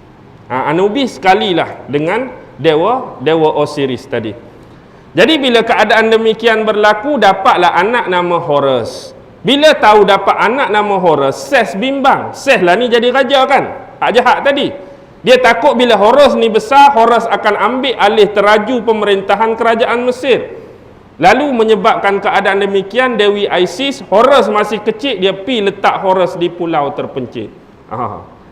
Anubis sekalilah dengan dewa Osiris tadi. Jadi bila keadaan demikian berlaku, dapatlah anak nama Horus. Bila tahu dapat anak nama Horus, Ses bimbang. Ses lah ni jadi raja kan, hak jahat tadi. Dia takut bila Horus ni besar, Horus akan ambil alih teraju pemerintahan kerajaan Mesir. Lalu menyebabkan keadaan demikian, Dewi Isis, Horus masih kecil, dia pi letak Horus di pulau terpencil.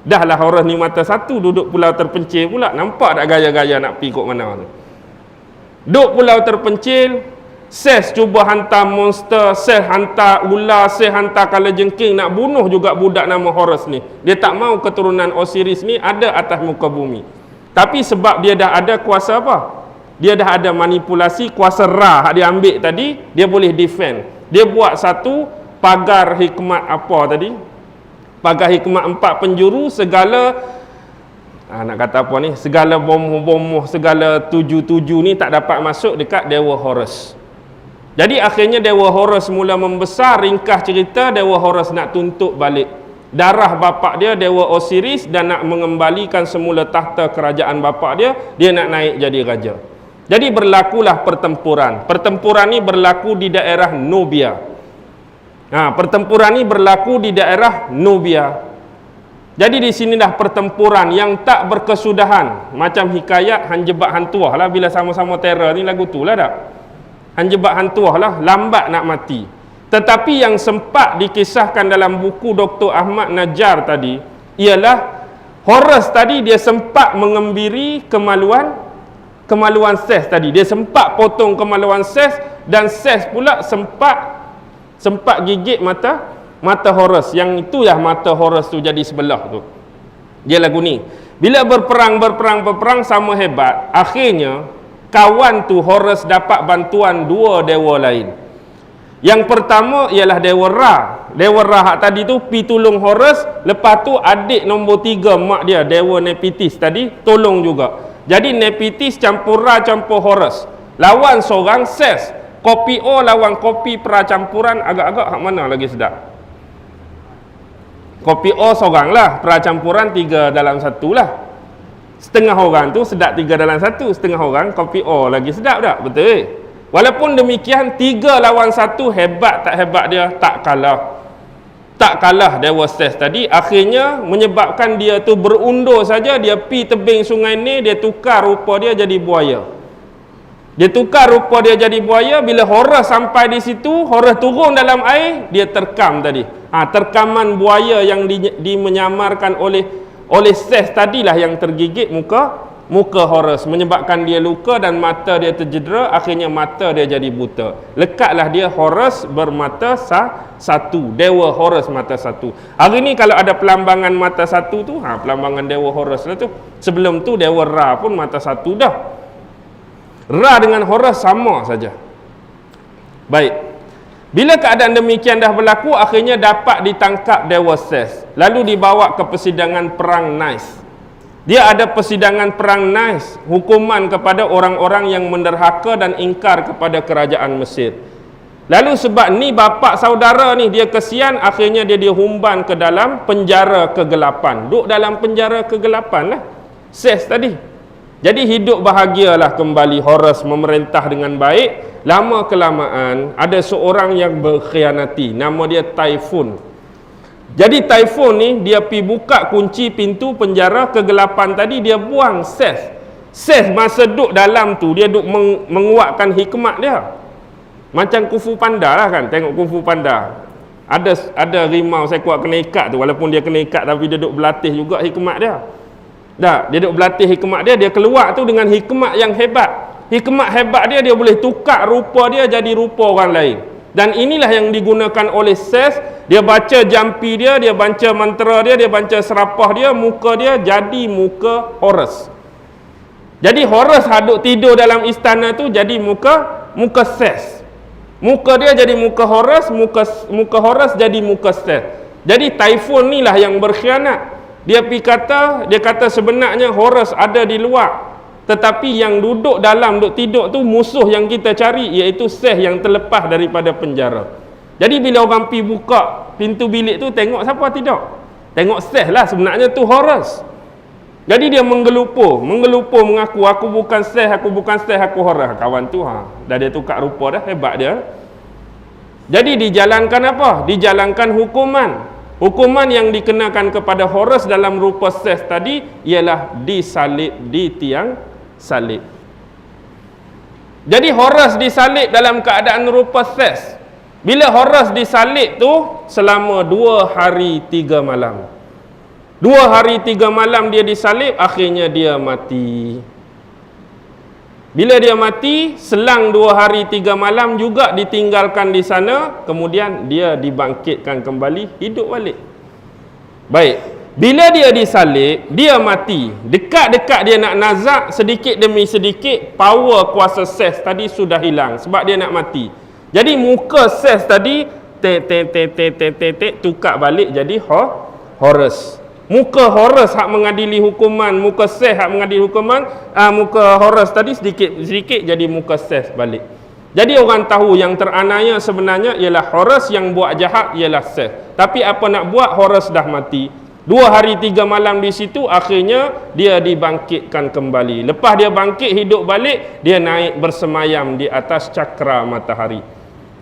Dah lah Horus ni mata satu, duduk pulau terpencil pula. Nampak tak gaya-gaya nak pi kot mana tu? Duduk pulau terpencil, Ses cuba hantar monster, Ses hantar ular, Ses hantar kalajengking nak bunuh juga budak nama Horus ni. Dia tak mau keturunan Osiris ni ada atas muka bumi. Tapi sebab dia dah ada kuasa apa? Dia dah ada manipulasi, kuasa Ra dia ambil tadi, dia boleh defend. Dia buat satu pagar hikmat apa tadi? Pagar hikmat 4 penjuru, segala nak kata apa ni? Segala bom-bom, segala tuju-tuju ni tak dapat masuk dekat Dewa Horus. Jadi akhirnya Dewa Horus mula membesar. Ringkas cerita, Dewa Horus nak tuntut balik darah bapak dia, Dewa Osiris, dan nak mengembalikan semula tahta kerajaan bapak dia. Dia nak naik jadi raja. Jadi berlakulah pertempuran. Pertempuran ni berlaku di daerah Nubia. Pertempuran ni berlaku di daerah Nubia. Jadi di sini dah pertempuran yang tak berkesudahan. Macam hikayat Hanjebak Hantuah lah, bila sama-sama terror ni lagu tu lah tak? Hanjebak Hantuah lah, lambat nak mati. Tetapi yang sempat dikisahkan dalam buku Dr. Ahmad Najjar tadi ialah Horus tadi dia sempat mengembiri kemaluan Ses tadi. Dia sempat potong kemaluan Ses, dan Ses pula sempat gigit mata Horus. Yang itu lah mata Horus tu jadi sebelah tu. Dia lagu ni. Bila berperang sama hebat, akhirnya kawan tu Horus dapat bantuan 2 dewa lain. Yang pertama ialah Dewa Ra. Dewa Ra hak tadi tu pi tolong Horus. Lepas tu adik nombor 3 mak dia, Dewa Nepitis tadi, tolong juga. Jadi Nepitis campur Ra campur Horus. Lawan seorang Ses. Kopi O lawan kopi peracampuran, agak-agak hak mana lagi sedap? Kopi O seorang lah, peracampuran 3 dalam 1 lah. Setengah orang tu sedap 3 dalam 1, setengah orang kopi O lagi sedap tak? Betul. Walaupun demikian 3 lawan 1, hebat tak hebat dia? Tak kalah. Tak kalah Dewa Ses tadi. Akhirnya menyebabkan dia tu berundur saja. Dia pi tebing sungai ni, dia tukar rupa dia jadi buaya. Dia tukar rupa dia jadi buaya. Bila Horus sampai di situ, Horus turun dalam air, dia terkam tadi. Terkaman buaya yang dimenyamarkan oleh Ses tadilah yang tergigit muka Horus, menyebabkan dia luka dan mata dia terjedera. Akhirnya mata dia jadi buta. Lekatlah dia Horus bermata satu. Dewa Horus mata satu. Hari ni kalau ada pelambangan mata satu tu, pelambangan Dewa Horus lah tu. Sebelum tu Dewa Ra pun mata satu dah. Ra dengan Horus sama saja. Baik. Bila keadaan demikian dah berlaku, akhirnya dapat ditangkap Dewa Ses. Lalu dibawa ke persidangan perang Nice. Dia ada persidangan perang Nice, hukuman kepada orang-orang yang menderhaka dan ingkar kepada kerajaan Mesir. Lalu sebab ni bapak saudara ni dia kesian, akhirnya dia dihumban ke dalam penjara kegelapan. Duduk dalam penjara kegelapan lah Ses tadi. Jadi hidup bahagialah kembali Horus memerintah dengan baik. Lama kelamaan ada seorang yang berkhianati, nama dia Typhon. Jadi Typhon ni dia pi buka kunci pintu penjara kegelapan tadi, dia buang Ses. Ses masa duduk dalam tu dia duduk menguatkan hikmat dia. Macam Kung Fu Panda lah kan, tengok Kung Fu Panda. Ada rimau saya kuat kena ikat tu, walaupun dia kena ikat tapi dia duduk berlatih juga hikmat dia. Dia duduk berlatih hikmat dia, dia keluar tu dengan hikmat yang hebat. Hikmat hebat dia boleh tukar rupa dia jadi rupa orang lain. Dan inilah yang digunakan oleh Ses. Dia baca jampi dia baca mantra dia baca serapah dia, muka dia jadi muka Horus. Jadi Horus haduk tidur dalam istana tu jadi muka Ses. Muka dia jadi muka Horus, muka Horus jadi muka Ses. Jadi Typhon ni lah yang berkhianat. Dia kata sebenarnya Horus ada di luar, tetapi yang duduk dalam duduk tidur tu musuh yang kita cari, iaitu Ses yang terlepas daripada penjara. Jadi bila orang pergi buka pintu bilik tu, tengok siapa tidur? Tengok Ses lah, sebenarnya tu Horus. Jadi dia menggelupur mengaku, aku bukan Ses, aku Horus. Kawan tu dah dia tukar rupa dah, hebat dia. Jadi dijalankan apa? Dijalankan hukuman. Hukuman yang dikenakan kepada Horus dalam rupa ses tadi ialah disalib di tiang salib. Jadi Horus disalib dalam keadaan rupa ses. Bila Horus disalib tu selama 2 hari 3 malam. 2 hari 3 malam dia disalib, akhirnya dia mati. Bila dia mati, selang 2 hari 3 malam juga ditinggalkan di sana, kemudian dia dibangkitkan kembali, hidup balik. Baik, bila dia disalib, dia mati. Dekat-dekat dia nak nazak, sedikit demi sedikit, power kuasa ses tadi sudah hilang sebab dia nak mati. Jadi muka ses tadi, tukar balik jadi Horus. Muka Horus hak mengadili hukuman, muka ses hak mengadili hukuman, muka Horus tadi sedikit jadi muka ses balik. Jadi orang tahu yang teranaya sebenarnya ialah Horus, yang buat jahat ialah ses. Tapi apa nak buat, Horus dah mati. 2 hari 3 malam di situ, akhirnya dia dibangkitkan kembali. Lepas dia bangkit hidup balik, dia naik bersemayam di atas cakra matahari.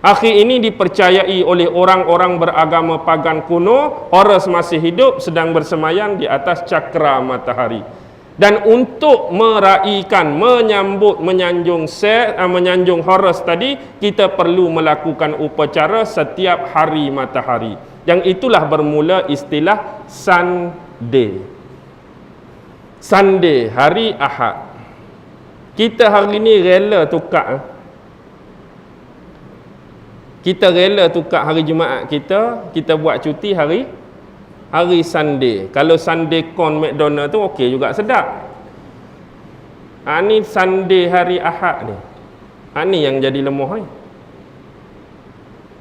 Akhir ini dipercayai oleh orang-orang beragama pagan kuno, Horus masih hidup sedang bersemayam di atas cakra matahari. Dan untuk meraihkan, menyambut, menyanjung Horus tadi, kita perlu melakukan upacara setiap hari matahari. Yang itulah bermula istilah Sunday. Sunday, hari Ahad. Kita hari ini rela tukar. Kita rela tukar hari Jumaat kita buat cuti hari Sunday. Kalau Sunday con McDonald tu okey juga, sedap. Ni Sunday hari Ahad ni. Ni yang jadi lemah ni.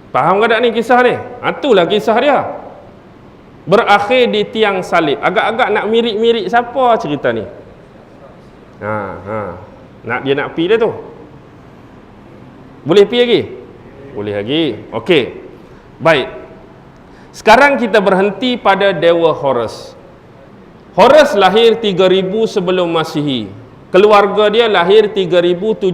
Faham ke tak ni kisah ni? Itulah kisah dia. Berakhir di tiang salib. Agak-agak nak mirip-mirip siapa cerita ni? Dia nak pi dia tu. Boleh pi lagi? Boleh lagi. Okey. Baik. Sekarang kita berhenti pada Dewa Horus. Horus lahir 3000 sebelum Masihi. Keluarga dia lahir 3700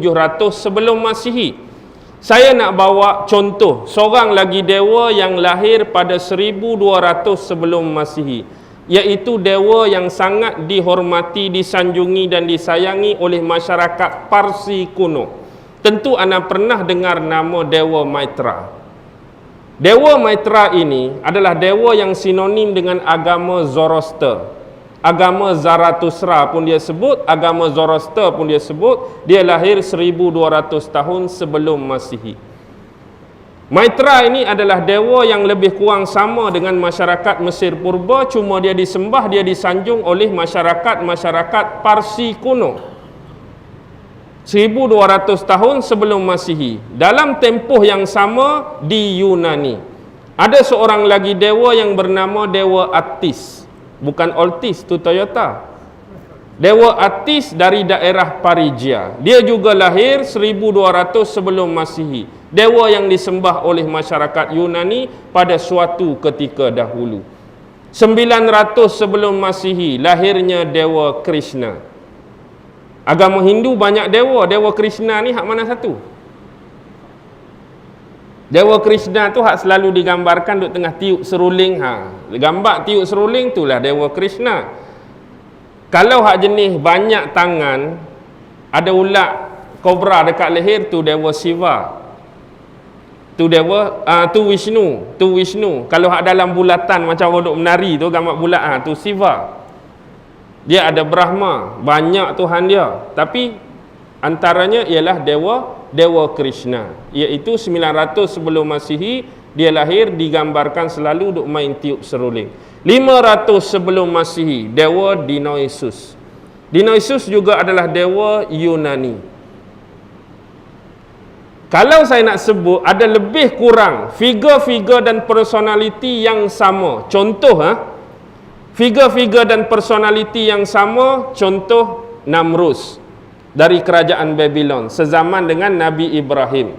sebelum Masihi. Saya nak bawa contoh seorang lagi dewa yang lahir pada 1200 sebelum Masihi, iaitu dewa yang sangat dihormati, disanjungi dan disayangi oleh masyarakat Parsi kuno. Tentu anda pernah dengar nama Dewa Maitra. Dewa Maitra ini adalah dewa yang sinonim dengan agama Zoroaster. Agama Zarathustra pun dia sebut, agama Zoroaster pun dia sebut. Dia lahir 1200 tahun sebelum Masihi. Maitra ini adalah dewa yang lebih kurang sama dengan masyarakat Mesir purba, cuma dia disembah, dia disanjung oleh masyarakat Parsi kuno. 1200 tahun sebelum Masihi. Dalam tempoh yang sama di Yunani, ada seorang lagi dewa yang bernama Dewa Attis. Bukan Altis, tu Toyota. Dewa Attis dari daerah Parigia. Dia juga lahir 1200 sebelum Masihi. Dewa yang disembah oleh masyarakat Yunani pada suatu ketika dahulu. 900 sebelum Masihi lahirnya Dewa Krishna. Agama Hindu banyak dewa. Dewa Krishna ni hak mana satu? Dewa Krishna tu hak selalu digambarkan duk tengah tiup seruling. Gambar tiup seruling itulah Dewa Krishna. Kalau hak jenis banyak tangan, ada ulat kobra dekat leher, tu Dewa Shiva. Tu Dewa tu Vishnu. Kalau hak dalam bulatan macam orang duk menari tu, gambar bulat, tu Shiva. Dia ada Brahma, banyak Tuhan dia. Tapi antaranya ialah Dewa Krishna, iaitu 900 sebelum Masihi. Dia lahir, digambarkan selalu duk main tiup seruling. 500 sebelum Masihi, Dewa Dionysus. Dionysus juga adalah dewa Yunani. Kalau saya nak sebut, ada lebih kurang figure-figure dan personality yang sama. Contoh, figure-figure dan personality yang sama, contoh Namrus dari kerajaan Babylon sezaman dengan Nabi Ibrahim.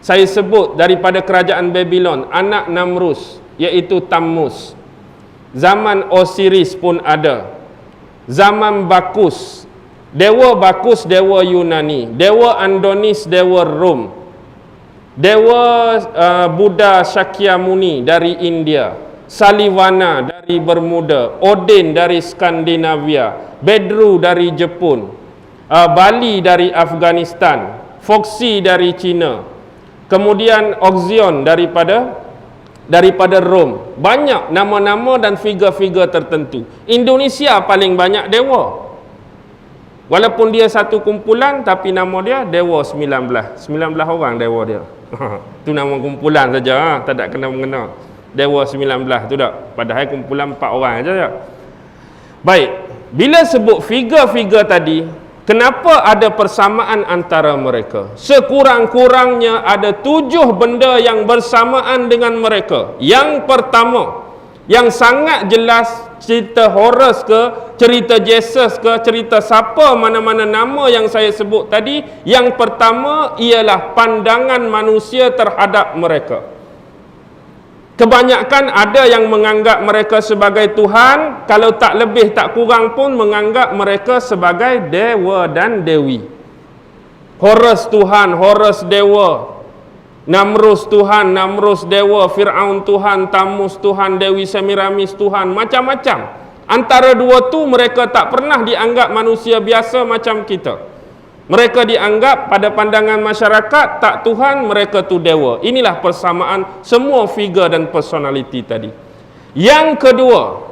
Saya sebut daripada kerajaan Babylon anak Namrus, iaitu Tammuz. Zaman Osiris pun ada. Zaman Bakus, dewa Bakus dewa Yunani, dewa Adonis dewa Rom, dewa Buddha Shakyamuni dari India. Salivana dari Bermuda, Odin dari Skandinavia, Bedru dari Jepun, Bali dari Afghanistan, Foxy dari China, kemudian Oxion daripada Rom. Banyak nama-nama dan figure-figure tertentu. Indonesia paling banyak dewa. Walaupun dia satu kumpulan, tapi nama dia Dewa 19 orang dewa dia. Itu nama kumpulan saja, tak ada kena-mengena. Dewa 19 tu tak. Padahal kumpulan 4 orang saja. Baik, bila sebut figure-figure tadi, kenapa ada persamaan antara mereka? Sekurang-kurangnya ada 7 benda yang bersamaan dengan mereka. Yang pertama, yang sangat jelas, cerita Horus ke, cerita Jesus ke, cerita siapa mana-mana nama yang saya sebut tadi, yang pertama ialah pandangan manusia terhadap mereka. Kebanyakan ada yang menganggap mereka sebagai Tuhan, kalau tak lebih tak kurang pun menganggap mereka sebagai dewa dan dewi. Horus Tuhan, Horus dewa, Namrus Tuhan, Namrus dewa, Fir'aun Tuhan, Tamus Tuhan, Dewi Semiramis Tuhan, macam-macam. Antara dua tu mereka tak pernah dianggap manusia biasa macam kita. Mereka dianggap pada pandangan masyarakat tak Tuhan, mereka tu dewa. Inilah persamaan semua figure dan personality tadi. Yang kedua,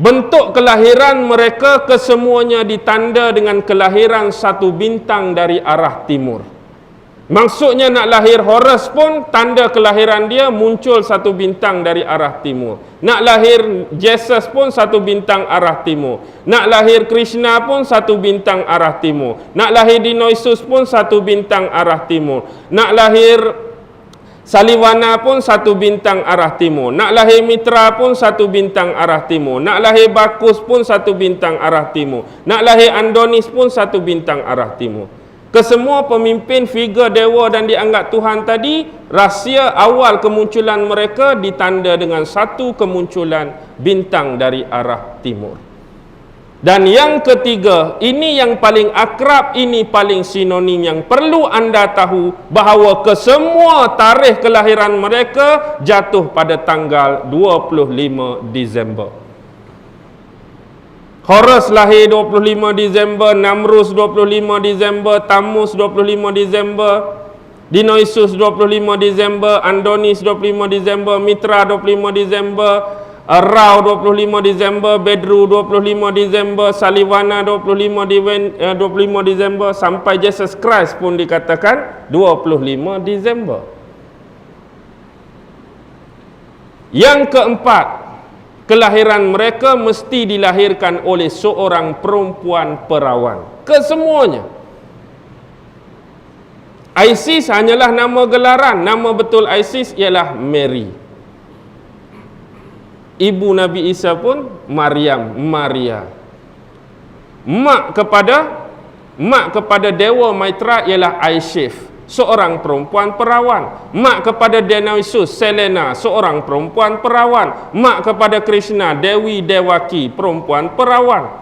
bentuk kelahiran mereka kesemuanya ditanda dengan kelahiran satu bintang dari arah timur. Maksudnya nak lahir Horus pun tanda kelahiran dia muncul satu bintang dari arah timur. Nak lahir Jesus pun satu bintang arah timur. Nak lahir Krishna pun satu bintang arah timur. Nak lahir Dionysus pun satu bintang arah timur. Nak lahir Salivana pun satu bintang arah timur. Nak lahir Mitra pun satu bintang arah timur. Nak lahir Bakus pun satu bintang arah timur. Nak lahir Andonis pun satu bintang arah timur. Kesemua pemimpin figure dewa dan dianggap Tuhan tadi, rahsia awal kemunculan mereka ditanda dengan satu kemunculan bintang dari arah timur. Dan yang ketiga, ini yang paling akrab, ini paling sinonim yang perlu anda tahu, bahawa kesemua tarikh kelahiran mereka jatuh pada tanggal 25 Disember. Horus lahir 25 Disember, Namrus 25 Disember, Tamus 25 Disember, Dionysus 25 Disember, Andonis 25 Disember, Mitra 25 Disember, Rao 25 Disember, Bedru 25 Disember, Salivana 25 Disember, sampai Jesus Christ pun dikatakan 25 Disember. Yang keempat, kelahiran mereka mesti dilahirkan oleh seorang perempuan perawan. Kesemuanya. Isis hanyalah nama gelaran. Nama betul Isis ialah Mary. Ibu Nabi Isa pun Maryam, Maria. Mak kepada Dewa Maitra ialah Aishif, seorang perempuan perawan. Mak kepada Dionysus, Selena, seorang perempuan perawan. Mak kepada Krishna, Dewi Dewaki, perempuan perawan.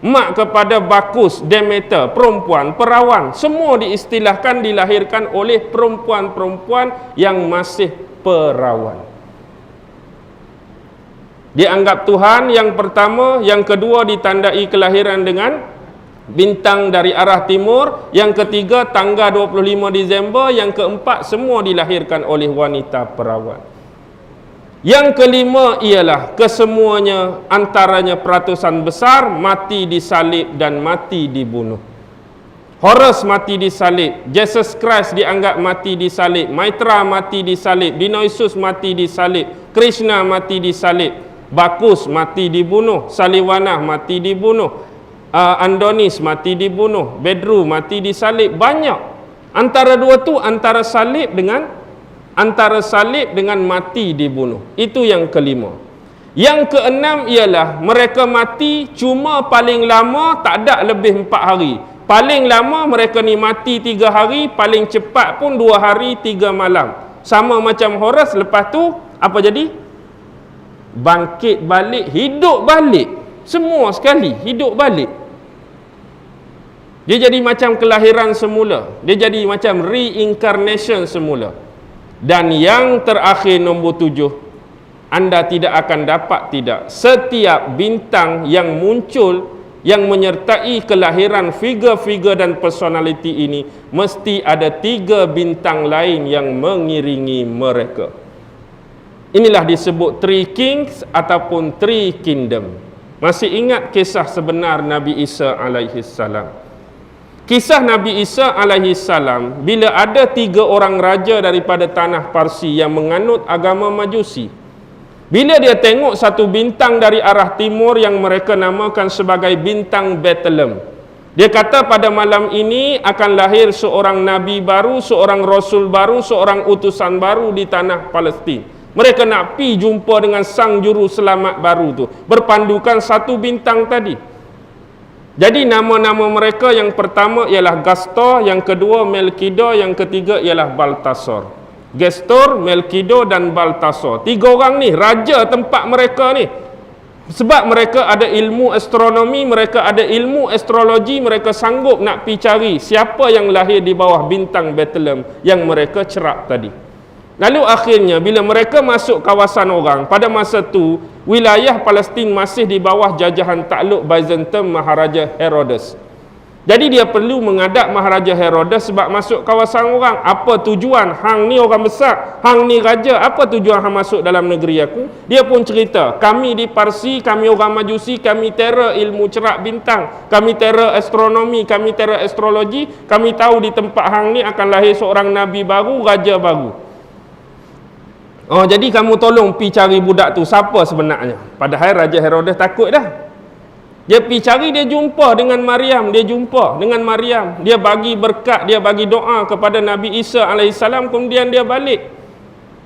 Mak kepada Bakus, Demeter, perempuan perawan. Semua diistilahkan dilahirkan oleh perempuan-perempuan yang masih perawan. Dianggap Tuhan yang pertama, yang kedua ditandai kelahiran dengan bintang dari arah timur, yang ketiga tanggal 25 Disember, yang keempat semua dilahirkan oleh wanita perawan. Yang kelima ialah kesemuanya antaranya peratusan besar mati disalib dan mati dibunuh. Horus mati disalib, Jesus Christ dianggap mati disalib, Maitra mati disalib, Dionysus mati disalib, Krishna mati disalib, Bakus mati dibunuh, Salivana mati dibunuh, Andonis mati dibunuh, Bedru mati disalib. Banyak. Antara dua tu antara salib dengan mati dibunuh. Itu yang kelima. Yang keenam ialah mereka mati cuma paling lama tak ada lebih 4 hari. Paling lama mereka ni mati 3 hari, paling cepat pun 2 hari 3 malam. Sama macam Horus, lepas tu apa jadi? Bangkit balik, hidup balik. Semua sekali hidup balik. Dia jadi macam kelahiran semula. Dia jadi macam reincarnation semula. Dan yang terakhir nombor 7, anda tidak akan dapat tidak setiap bintang yang muncul yang menyertai kelahiran figure-figure dan personality ini mesti ada 3 bintang lain yang mengiringi mereka. Inilah disebut Three Kings ataupun Three Kingdom. Masih ingat kisah sebenar Nabi Isa alaihi salam? Kisah Nabi Isa alaihi salam bila ada 3 orang raja daripada tanah Parsi yang menganut agama Majusi. Bila dia tengok satu bintang dari arah timur yang mereka namakan sebagai bintang Bethlehem, dia kata pada malam ini akan lahir seorang nabi baru, seorang rasul baru, seorang utusan baru di tanah Palestin. Mereka nak pi jumpa dengan sang juru selamat baru tu, berpandukan satu bintang tadi. Jadi nama-nama mereka yang pertama ialah Gastor, yang kedua Melkido, yang ketiga ialah Baltasar. Gestor, Melkido dan Baltasar. 3 orang ni raja tempat mereka ni. Sebab mereka ada ilmu astronomi, mereka ada ilmu astrologi, mereka sanggup nak pi cari siapa yang lahir di bawah bintang Bethlehem yang mereka cerap tadi. Lalu akhirnya bila mereka masuk kawasan orang, pada masa tu wilayah Palestin masih di bawah jajahan takluk Byzantium Maharaja Herodes. Jadi dia perlu mengadap Maharaja Herodes sebab masuk kawasan orang. Apa tujuan? Hang ni orang besar, hang ni raja, apa tujuan hang masuk dalam negeri aku? Dia pun cerita, kami di Parsi, kami orang Majusi, kami terror ilmu cerak bintang, kami terror astronomi, kami terror astrologi, kami tahu di tempat hang ni akan lahir seorang nabi baru, raja baru. Oh, jadi kamu tolong pi cari budak tu, siapa sebenarnya? Padahal Raja Herodes takut dah. Dia pergi cari, dia jumpa dengan Maryam, dia bagi berkat, dia bagi doa kepada Nabi Isa AS, kemudian dia balik.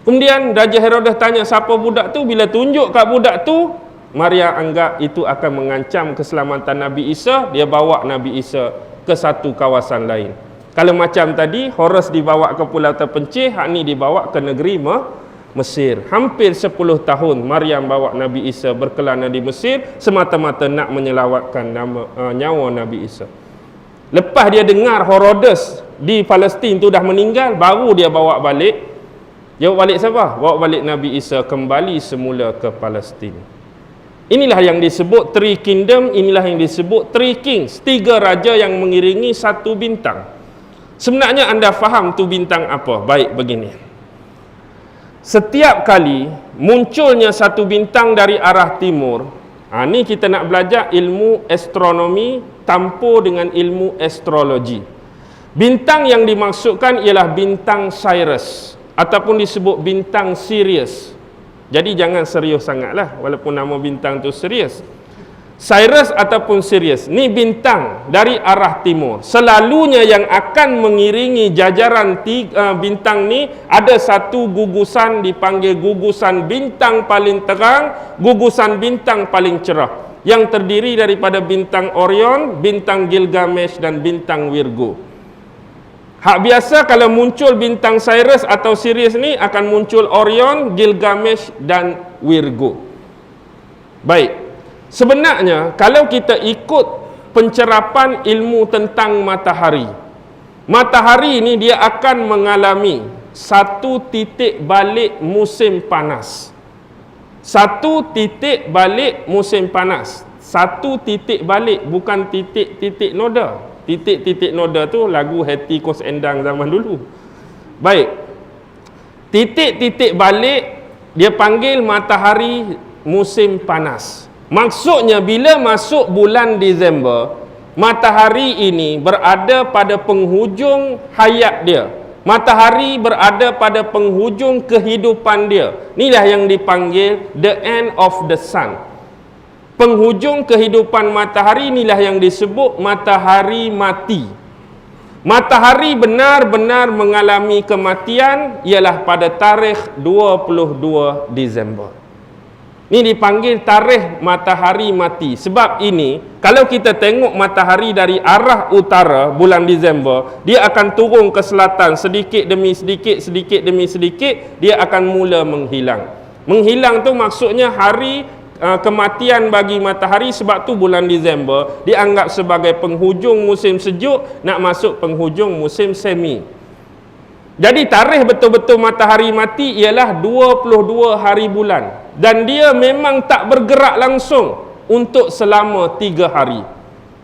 Kemudian Raja Herodes tanya siapa budak tu. Bila tunjuk kat budak tu, Maryam anggap itu akan mengancam keselamatan Nabi Isa. Dia bawa Nabi Isa ke satu kawasan lain. Kalau macam tadi Horus dibawa ke Pulau Terpencil, hak ni dibawa ke negeri Mesir. Hampir 10 tahun Maryam bawa Nabi Isa berkelana di Mesir semata-mata nak menyelamatkan nyawa Nabi Isa. Lepas dia dengar Herodes di Palestin tu dah meninggal, baru dia bawa balik. Dia bawa balik siapa? Bawa balik Nabi Isa kembali semula ke Palestin. Inilah yang disebut Three Kingdom, inilah yang disebut Three Kings. 3 raja yang mengiringi satu bintang. Sebenarnya anda faham tu bintang apa? Baik, begini. Setiap kali munculnya satu bintang dari arah timur, ni kita nak belajar ilmu astronomi campur dengan ilmu astrologi. Bintang yang dimaksudkan ialah bintang Sirius ataupun disebut bintang Sirius. Jadi jangan serius sangatlah walaupun nama bintang tu Sirius. Sirius ataupun Sirius ni bintang dari arah timur. Selalunya yang akan mengiringi jajaran bintang ni ada satu gugusan dipanggil gugusan bintang paling terang, gugusan bintang paling cerah, yang terdiri daripada bintang Orion, bintang Gilgamesh dan bintang Virgo. Hak biasa kalau muncul bintang Sirius atau Sirius ni akan muncul Orion, Gilgamesh dan Virgo. Baik. Sebenarnya kalau kita ikut pencerapan ilmu tentang matahari, matahari ini dia akan mengalami satu titik balik musim panas. Satu titik balik musim panas. Satu titik balik, bukan titik-titik noda. Titik-titik noda tu lagu Hetty Koes Endang zaman dulu. Baik. Titik-titik balik dia panggil matahari musim panas. Maksudnya bila masuk bulan Disember, matahari ini berada pada penghujung hayat dia. Matahari berada pada penghujung kehidupan dia. Inilah yang dipanggil the end of the sun. Penghujung kehidupan matahari inilah yang disebut matahari mati. Matahari benar-benar mengalami kematian ialah pada tarikh 22 Disember. Ini dipanggil tarikh matahari mati. Sebab ini, kalau kita tengok matahari dari arah utara bulan Disember, dia akan turun ke selatan sedikit demi sedikit, sedikit demi sedikit, dia akan mula menghilang. Menghilang tu maksudnya hari kematian bagi matahari. Sebab tu bulan Disember dianggap sebagai penghujung musim sejuk, nak masuk penghujung musim semi. Jadi tarikh betul-betul matahari mati ialah 22 hari bulan. dan dia memang tak bergerak langsung untuk selama 3 hari.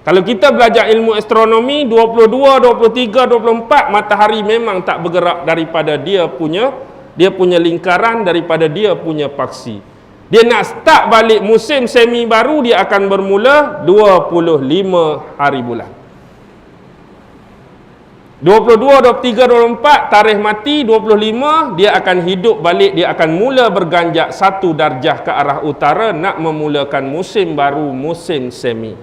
Kalau kita belajar ilmu astronomi, 22, 23, 24, matahari memang tak bergerak daripada dia punya lingkaran, daripada dia punya paksi. Dia nak start balik musim semi baru, dia akan bermula 25 hari bulan. 22, 23, 24 tarikh mati, 25 dia akan hidup balik, dia akan mula berganjak 1 darjah ke arah utara nak memulakan musim baru, musim semi.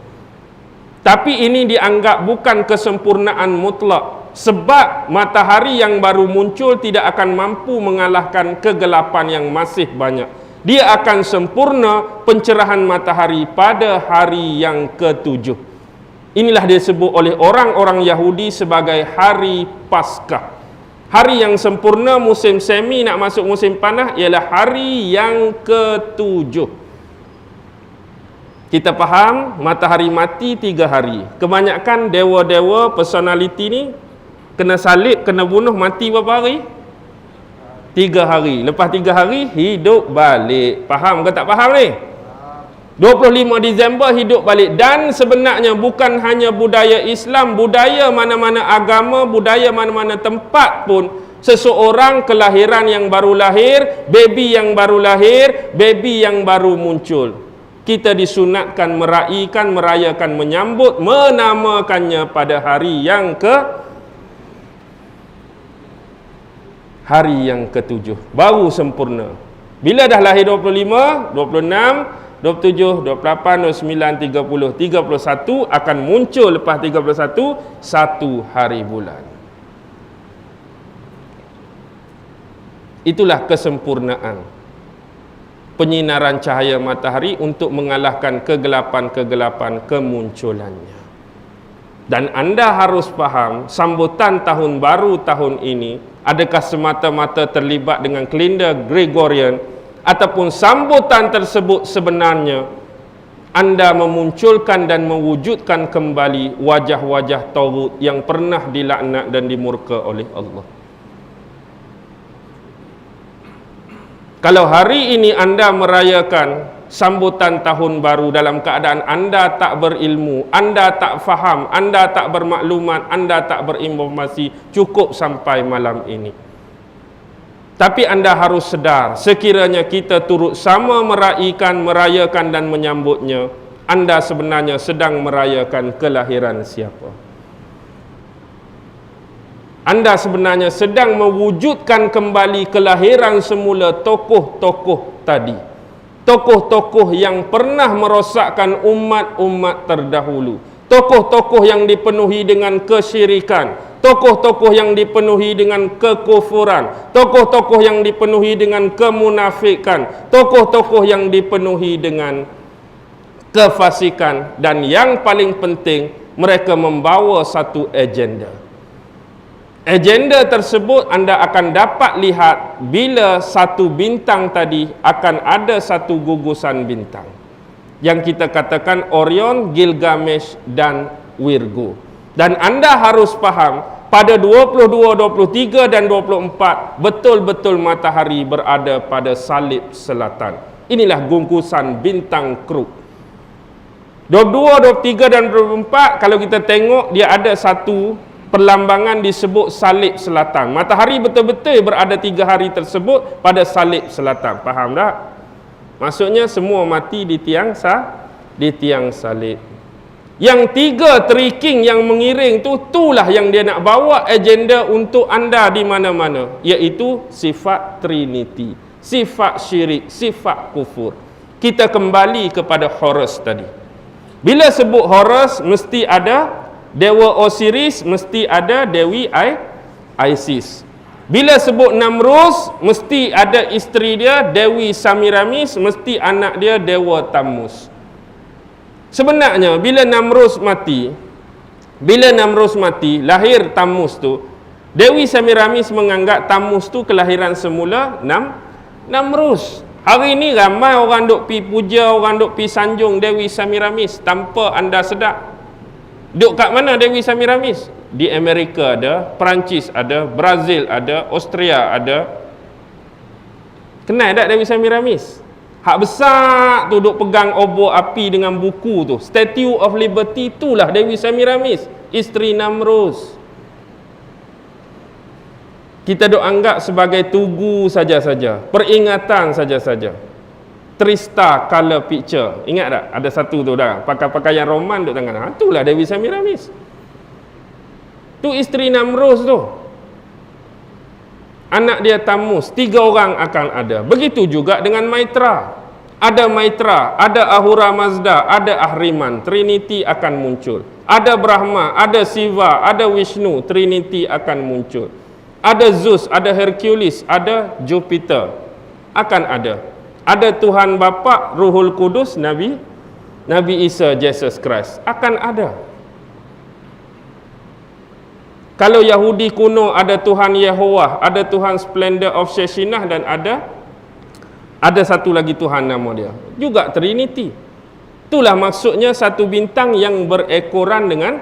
Tapi ini dianggap bukan kesempurnaan mutlak, sebab matahari yang baru muncul tidak akan mampu mengalahkan kegelapan yang masih banyak. Dia akan sempurna pencerahan matahari pada hari yang ke-7. Inilah disebut oleh orang-orang Yahudi sebagai hari Paskah. Hari yang sempurna musim semi nak masuk musim panas ialah hari yang ke-7. Kita faham matahari mati 3 hari. Kebanyakan dewa-dewa personality ni kena salib, kena bunuh, mati berapa hari? 3 hari. Lepas 3 hari hidup balik. Faham ke tak faham ni? 25 Disember hidup balik. Dan sebenarnya bukan hanya budaya Islam, budaya mana-mana agama, budaya mana-mana tempat pun, seseorang kelahiran yang baru lahir, baby yang baru lahir, baby yang baru muncul, kita disunatkan merayakan, menyambut, menamakannya pada hari yang ke-7. Baru sempurna. Bila dah lahir 25, 26, 27, 28, 29, 30, 31 akan muncul lepas 31 1 hari bulan. Itulah kesempurnaan penyinaran cahaya matahari untuk mengalahkan kegelapan-kegelapan kemunculannya. Dan anda harus faham, sambutan tahun baru tahun ini adakah semata-mata terlibat dengan kalender Gregorian, ataupun sambutan tersebut sebenarnya anda memunculkan dan mewujudkan kembali wajah-wajah Taghut yang pernah dilaknat dan dimurka oleh Allah. Kalau hari ini anda merayakan sambutan tahun baru dalam keadaan anda tak berilmu, anda tak faham, anda tak bermaklumat, anda tak berinformasi cukup sampai malam ini. Tapi anda harus sedar, sekiranya kita turut sama merayakan dan menyambutnya, anda sebenarnya sedang merayakan kelahiran siapa? Anda sebenarnya sedang mewujudkan kembali kelahiran semula tokoh-tokoh tadi. Tokoh-tokoh yang pernah merosakkan umat-umat terdahulu. Tokoh-tokoh yang dipenuhi dengan kesyirikan. Tokoh-tokoh yang dipenuhi dengan kekufuran. Tokoh-tokoh yang dipenuhi dengan kemunafikan. Tokoh-tokoh yang dipenuhi dengan kefasikan. Dan yang paling penting, mereka membawa satu agenda. Agenda tersebut anda akan dapat lihat bila satu bintang tadi akan ada satu gugusan bintang yang kita katakan Orion, Gilgamesh dan Virgo. Dan anda harus faham, pada 22, 23 dan 24 betul-betul matahari berada pada salib selatan. Inilah gugusan bintang Kruk. 22, 23 dan 24 kalau kita tengok dia ada satu perlambangan disebut salib selatan. Matahari betul-betul berada 3 hari tersebut pada salib selatan. Faham tak? Maksudnya semua mati di tiang salib. Yang 3 triking yang mengiring itulah yang dia nak bawa agenda untuk anda di mana-mana, iaitu sifat Trinity, sifat syirik, sifat kufur. Kita kembali kepada Horus tadi. Bila sebut Horus mesti ada Dewa Osiris, mesti ada Dewi Isis. Bila sebut Namrus, mesti ada isteri dia Dewi Samiramis, mesti anak dia Dewa Tammuz. Sebenarnya bila Namrus mati, lahir Tammuz tu, Dewi Samiramis menganggap Tammuz tu kelahiran semula Namrus. Hari ni ramai orang duk pi puja, orang duk pi sanjung Dewi Samiramis tanpa anda sedar. Duk kat mana Dewi Samiramis? Di Amerika ada, Perancis ada, Brazil ada, Austria ada. Kenal tak Dewi Samiramis? Hak besar tu duk pegang obor api dengan buku tu. Statue of Liberty itulah Dewi Semiramis, isteri Namrus. Kita duk anggap sebagai tugu saja-saja, peringatan saja-saja. Trista color picture. Ingat tak? Ada satu tu dah. Pakai pakaian roman duk tangan. Itulah Dewi Semiramis. Tu isteri Namrus tu. Anak dia Tamus, 3 orang akan ada. Begitu juga dengan Maitra. Ada Maitra, ada Ahura Mazda, ada Ahriman. Trinity akan muncul. Ada Brahma, ada Siva, ada Vishnu. Trinity akan muncul. Ada Zeus, ada Hercules, ada Jupiter. Akan ada. Ada Tuhan Bapa, Ruhul Kudus, Nabi Isa, Jesus Christ. Akan ada. Kalau Yahudi kuno ada Tuhan Yehovah, ada Tuhan Splendor of Sheshinah, dan ada satu lagi Tuhan nama dia, juga Trinity. Itulah maksudnya satu bintang yang berekoran dengan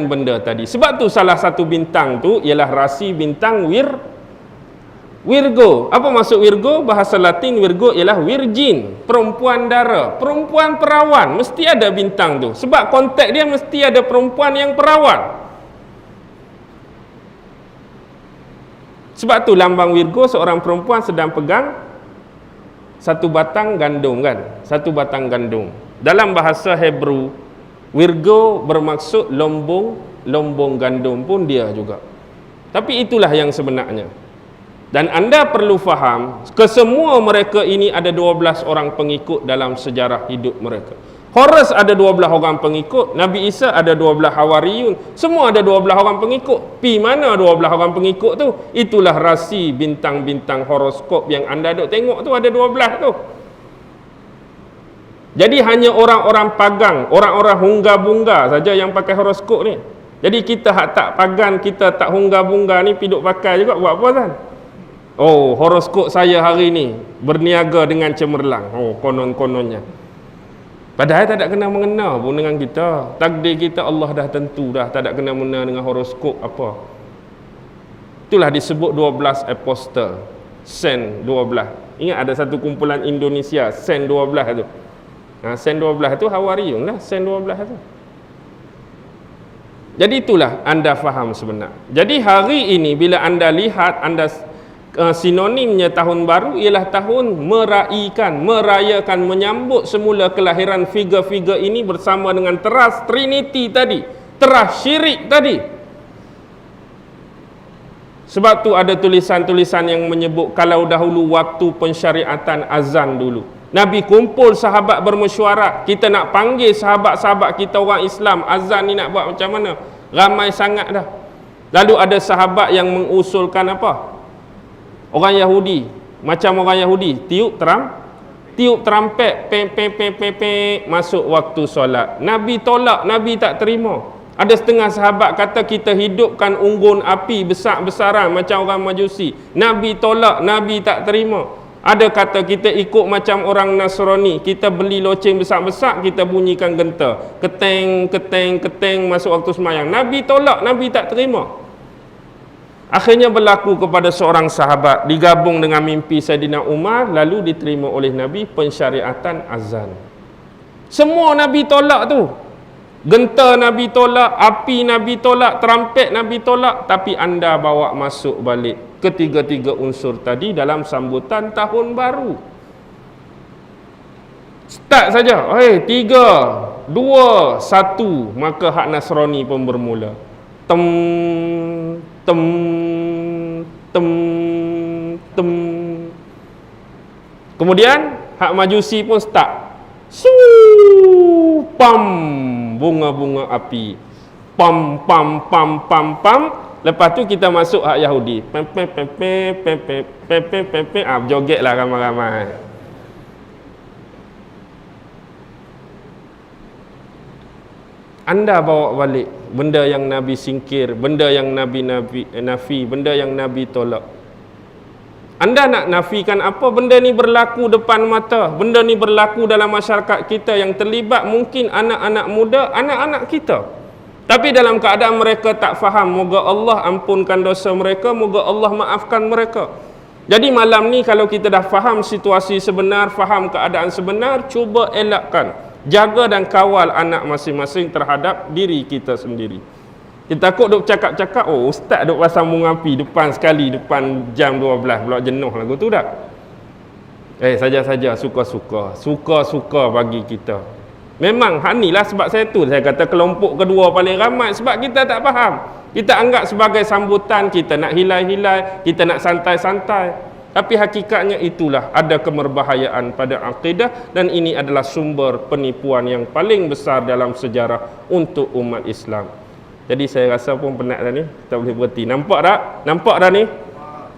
benda tadi. Sebab tu salah satu bintang tu ialah rasi bintang Virgo. Apa maksud Virgo? Bahasa Latin Virgo ialah virgin, perempuan dara, perempuan perawan. Mesti ada bintang tu. Sebab konteks dia mesti ada perempuan yang perawan. Sebab tu lambang Virgo, seorang perempuan sedang pegang satu batang gandum kan? Satu batang gandum. Dalam bahasa Hebrew, Virgo bermaksud lombong gandum pun dia juga. Tapi itulah yang sebenarnya. Dan anda perlu faham, kesemua mereka ini ada 12 orang pengikut dalam sejarah hidup mereka. Horus ada 12 orang pengikut, Nabi Isa ada 12 Hawariyun, semua ada 12 orang pengikut. Pi mana 12 orang pengikut tu? Itulah rasi bintang-bintang horoskop yang anda duk tengok tu, ada 12 tu. Jadi hanya orang-orang pagang, orang-orang hungga-bunga saja yang pakai horoskop ni. Jadi kita hak tak pagan, kita tak hungga-bunga ni piduk pakai juga, buat apa kan? Oh, horoskop saya hari ni berniaga dengan cemerlang. Oh, konon-kononnya. Padahal tak ada kena-mengena pun dengan kita. Takdir kita Allah dah tentu dah, tak ada kena-mengena dengan horoskop apa. Itulah disebut 12 apostle, Saint 12. Ingat ada satu kumpulan Indonesia, Saint 12 tu. Saint 12 tu Hawariyun lah, Saint 12 tu. Jadi itulah anda faham sebenar. Jadi hari ini bila anda lihat, anda sinonimnya tahun baru ialah tahun merayakan, menyambut semula kelahiran figure-figure ini bersama dengan teras Trinity tadi, teras syirik tadi. Sebab tu ada tulisan-tulisan yang menyebut kalau dahulu waktu pensyariatan azan dulu, Nabi kumpul sahabat bermesyuarat, kita nak panggil sahabat-sahabat kita orang Islam, azan ni nak buat macam mana? Ramai sangat dah. Lalu ada sahabat yang mengusulkan apa? Orang Yahudi, macam orang Yahudi, tiup terampet, masuk waktu solat. Nabi tolak, Nabi tak terima. Ada setengah sahabat kata kita hidupkan unggun api besar-besaran macam orang Majusi. Nabi tolak, Nabi tak terima. Ada kata kita ikut macam orang Nasrani, kita beli loceng besar-besar, kita bunyikan genta, keteng masuk waktu sembahyang. Nabi tolak, Nabi tak terima. Akhirnya berlaku kepada seorang sahabat, digabung dengan mimpi Saidina Umar, lalu diterima oleh Nabi pensyariatan azan. Semua Nabi tolak tu. Genta Nabi tolak, api Nabi tolak, terampet Nabi tolak, tapi anda bawa masuk balik ketiga-tiga unsur tadi dalam sambutan tahun baru. Start saja. 3, 2, 1, maka hak Nasrani pun bermula. Tem. Kemudian hak Majusi pun start. Pam, bunga-bunga api. Pam. Lepas tu kita masuk hak Yahudi. Jogetlah ramai-ramai. Anda bawa balik benda yang Nabi singkir, benda yang Nabi nafi, benda yang Nabi tolak. Anda nak nafikan apa? Benda ni berlaku depan mata, benda ni berlaku dalam masyarakat kita yang terlibat mungkin anak-anak muda, anak-anak kita. Tapi dalam keadaan mereka tak faham, moga Allah ampunkan dosa mereka, moga Allah maafkan mereka. Jadi malam ni kalau kita dah faham situasi sebenar, faham keadaan sebenar, cuba elakkan, jaga dan kawal anak masing-masing terhadap diri kita sendiri. Kita takut duk cakap-cakap, oh ustaz duk pasang bunga api depan sekali, depan jam 12, pula jenuh lagu tu dah. Saja-saja, suka-suka bagi kita. Memang hanilah sebab saya kata kelompok kedua paling ramai, sebab kita tak faham. Kita anggap sebagai sambutan, kita nak hilai-hilai, kita nak santai-santai. Tapi hakikatnya itulah ada kemerbahayaan pada akidah, dan ini adalah sumber penipuan yang paling besar dalam sejarah untuk umat Islam. Jadi saya rasa pun penat dah ni, kita boleh berhenti. Nampak tak? Nampak dah ni?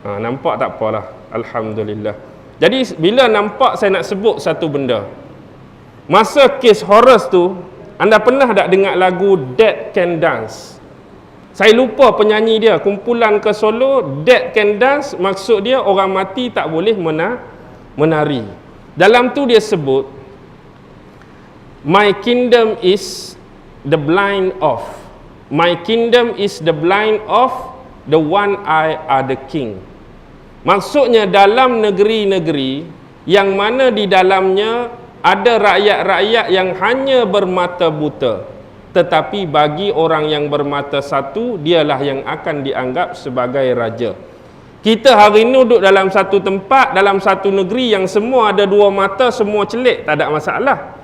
Nampak tak apalah. Alhamdulillah. Jadi bila nampak, saya nak sebut satu benda. Masa kes Horace tu, anda pernah tak dengar lagu Dead Can Dance? Saya lupa penyanyi dia, kumpulan ke solo. Dead Can Dance, maksud dia orang mati tak boleh menari. Dalam tu dia sebut, My kingdom is the blind of. My kingdom is the blind of, the one eye are the king. Maksudnya dalam negeri-negeri yang mana di dalamnya ada rakyat-rakyat yang hanya bermata buta, tetapi bagi orang yang bermata satu, dialah yang akan dianggap sebagai raja. Kita hari ini duduk dalam satu tempat, dalam satu negeri yang semua ada dua mata, semua celik, tak ada masalah.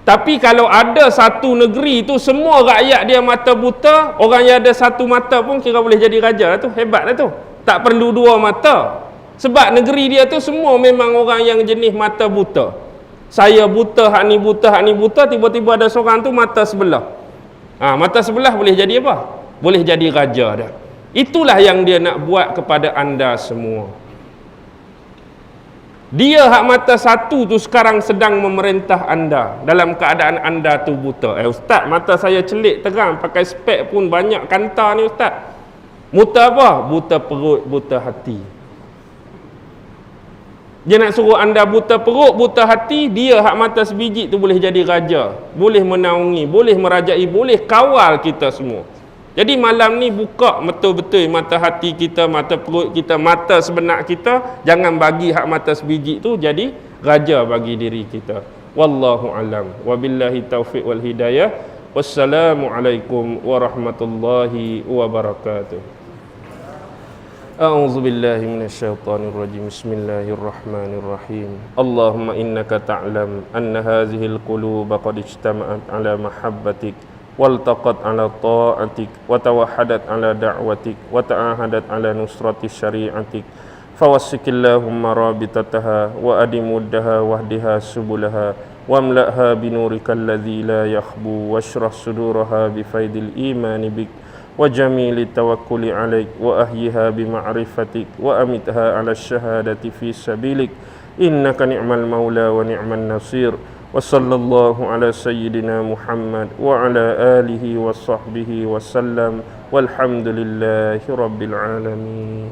Tapi kalau ada satu negeri itu semua rakyat dia mata buta, orang yang ada satu mata pun kira boleh jadi raja lah tu. Hebat lah tu. Tak perlu dua mata. Sebab negeri dia tu semua memang orang yang jenis mata buta. Saya buta, hak ni buta, hak ni buta, tiba-tiba ada seorang tu mata sebelah. Mata sebelah boleh jadi apa? Boleh jadi raja dah. Itulah yang dia nak buat kepada anda semua. Dia hak mata satu tu sekarang sedang memerintah anda dalam keadaan anda tu buta. Ustaz, mata saya celik terang, pakai spek pun banyak kanta ni ustaz. Buta apa? Buta perut, buta hati. Dia nak suruh anda buta perut, buta hati, dia hak mata sebiji tu boleh jadi raja, boleh menaungi, boleh merajai, boleh kawal kita semua. Jadi malam ni buka betul-betul mata hati kita, mata perut kita, mata sebenak kita. Jangan bagi hak mata sebiji tu jadi raja bagi diri kita. Wallahu alam. Wabillahi taufiq wal hidayah. Wassalamualaikum warahmatullahi wabarakatuh. A'udzu billahi minasyaitonir rajim. Bismillahirrahmanirrahim. Allahumma innaka ta'lam anna hadhil quluba qad ijtama'at 'ala mahabbatik waltaqat 'ala ta'atik wa tawahhadat 'ala da'watik wa ta'ahadat 'ala nusrati syari'atik fawassiqillahumma rabitataha wa adimuddaha wahdiha subulaha wamla'ha binurikal ladzi la yakhbu washrah suduraha bifaidil imani bik وجميل التوكل عليك وأحيها بمعرفتك وأمتها على الشهادة في سبيلك إنك نعم المولى ونعم النصير وصلى الله على سيدنا محمد وعلى آله وصحبه وسلم والحمد لله رب العالمين.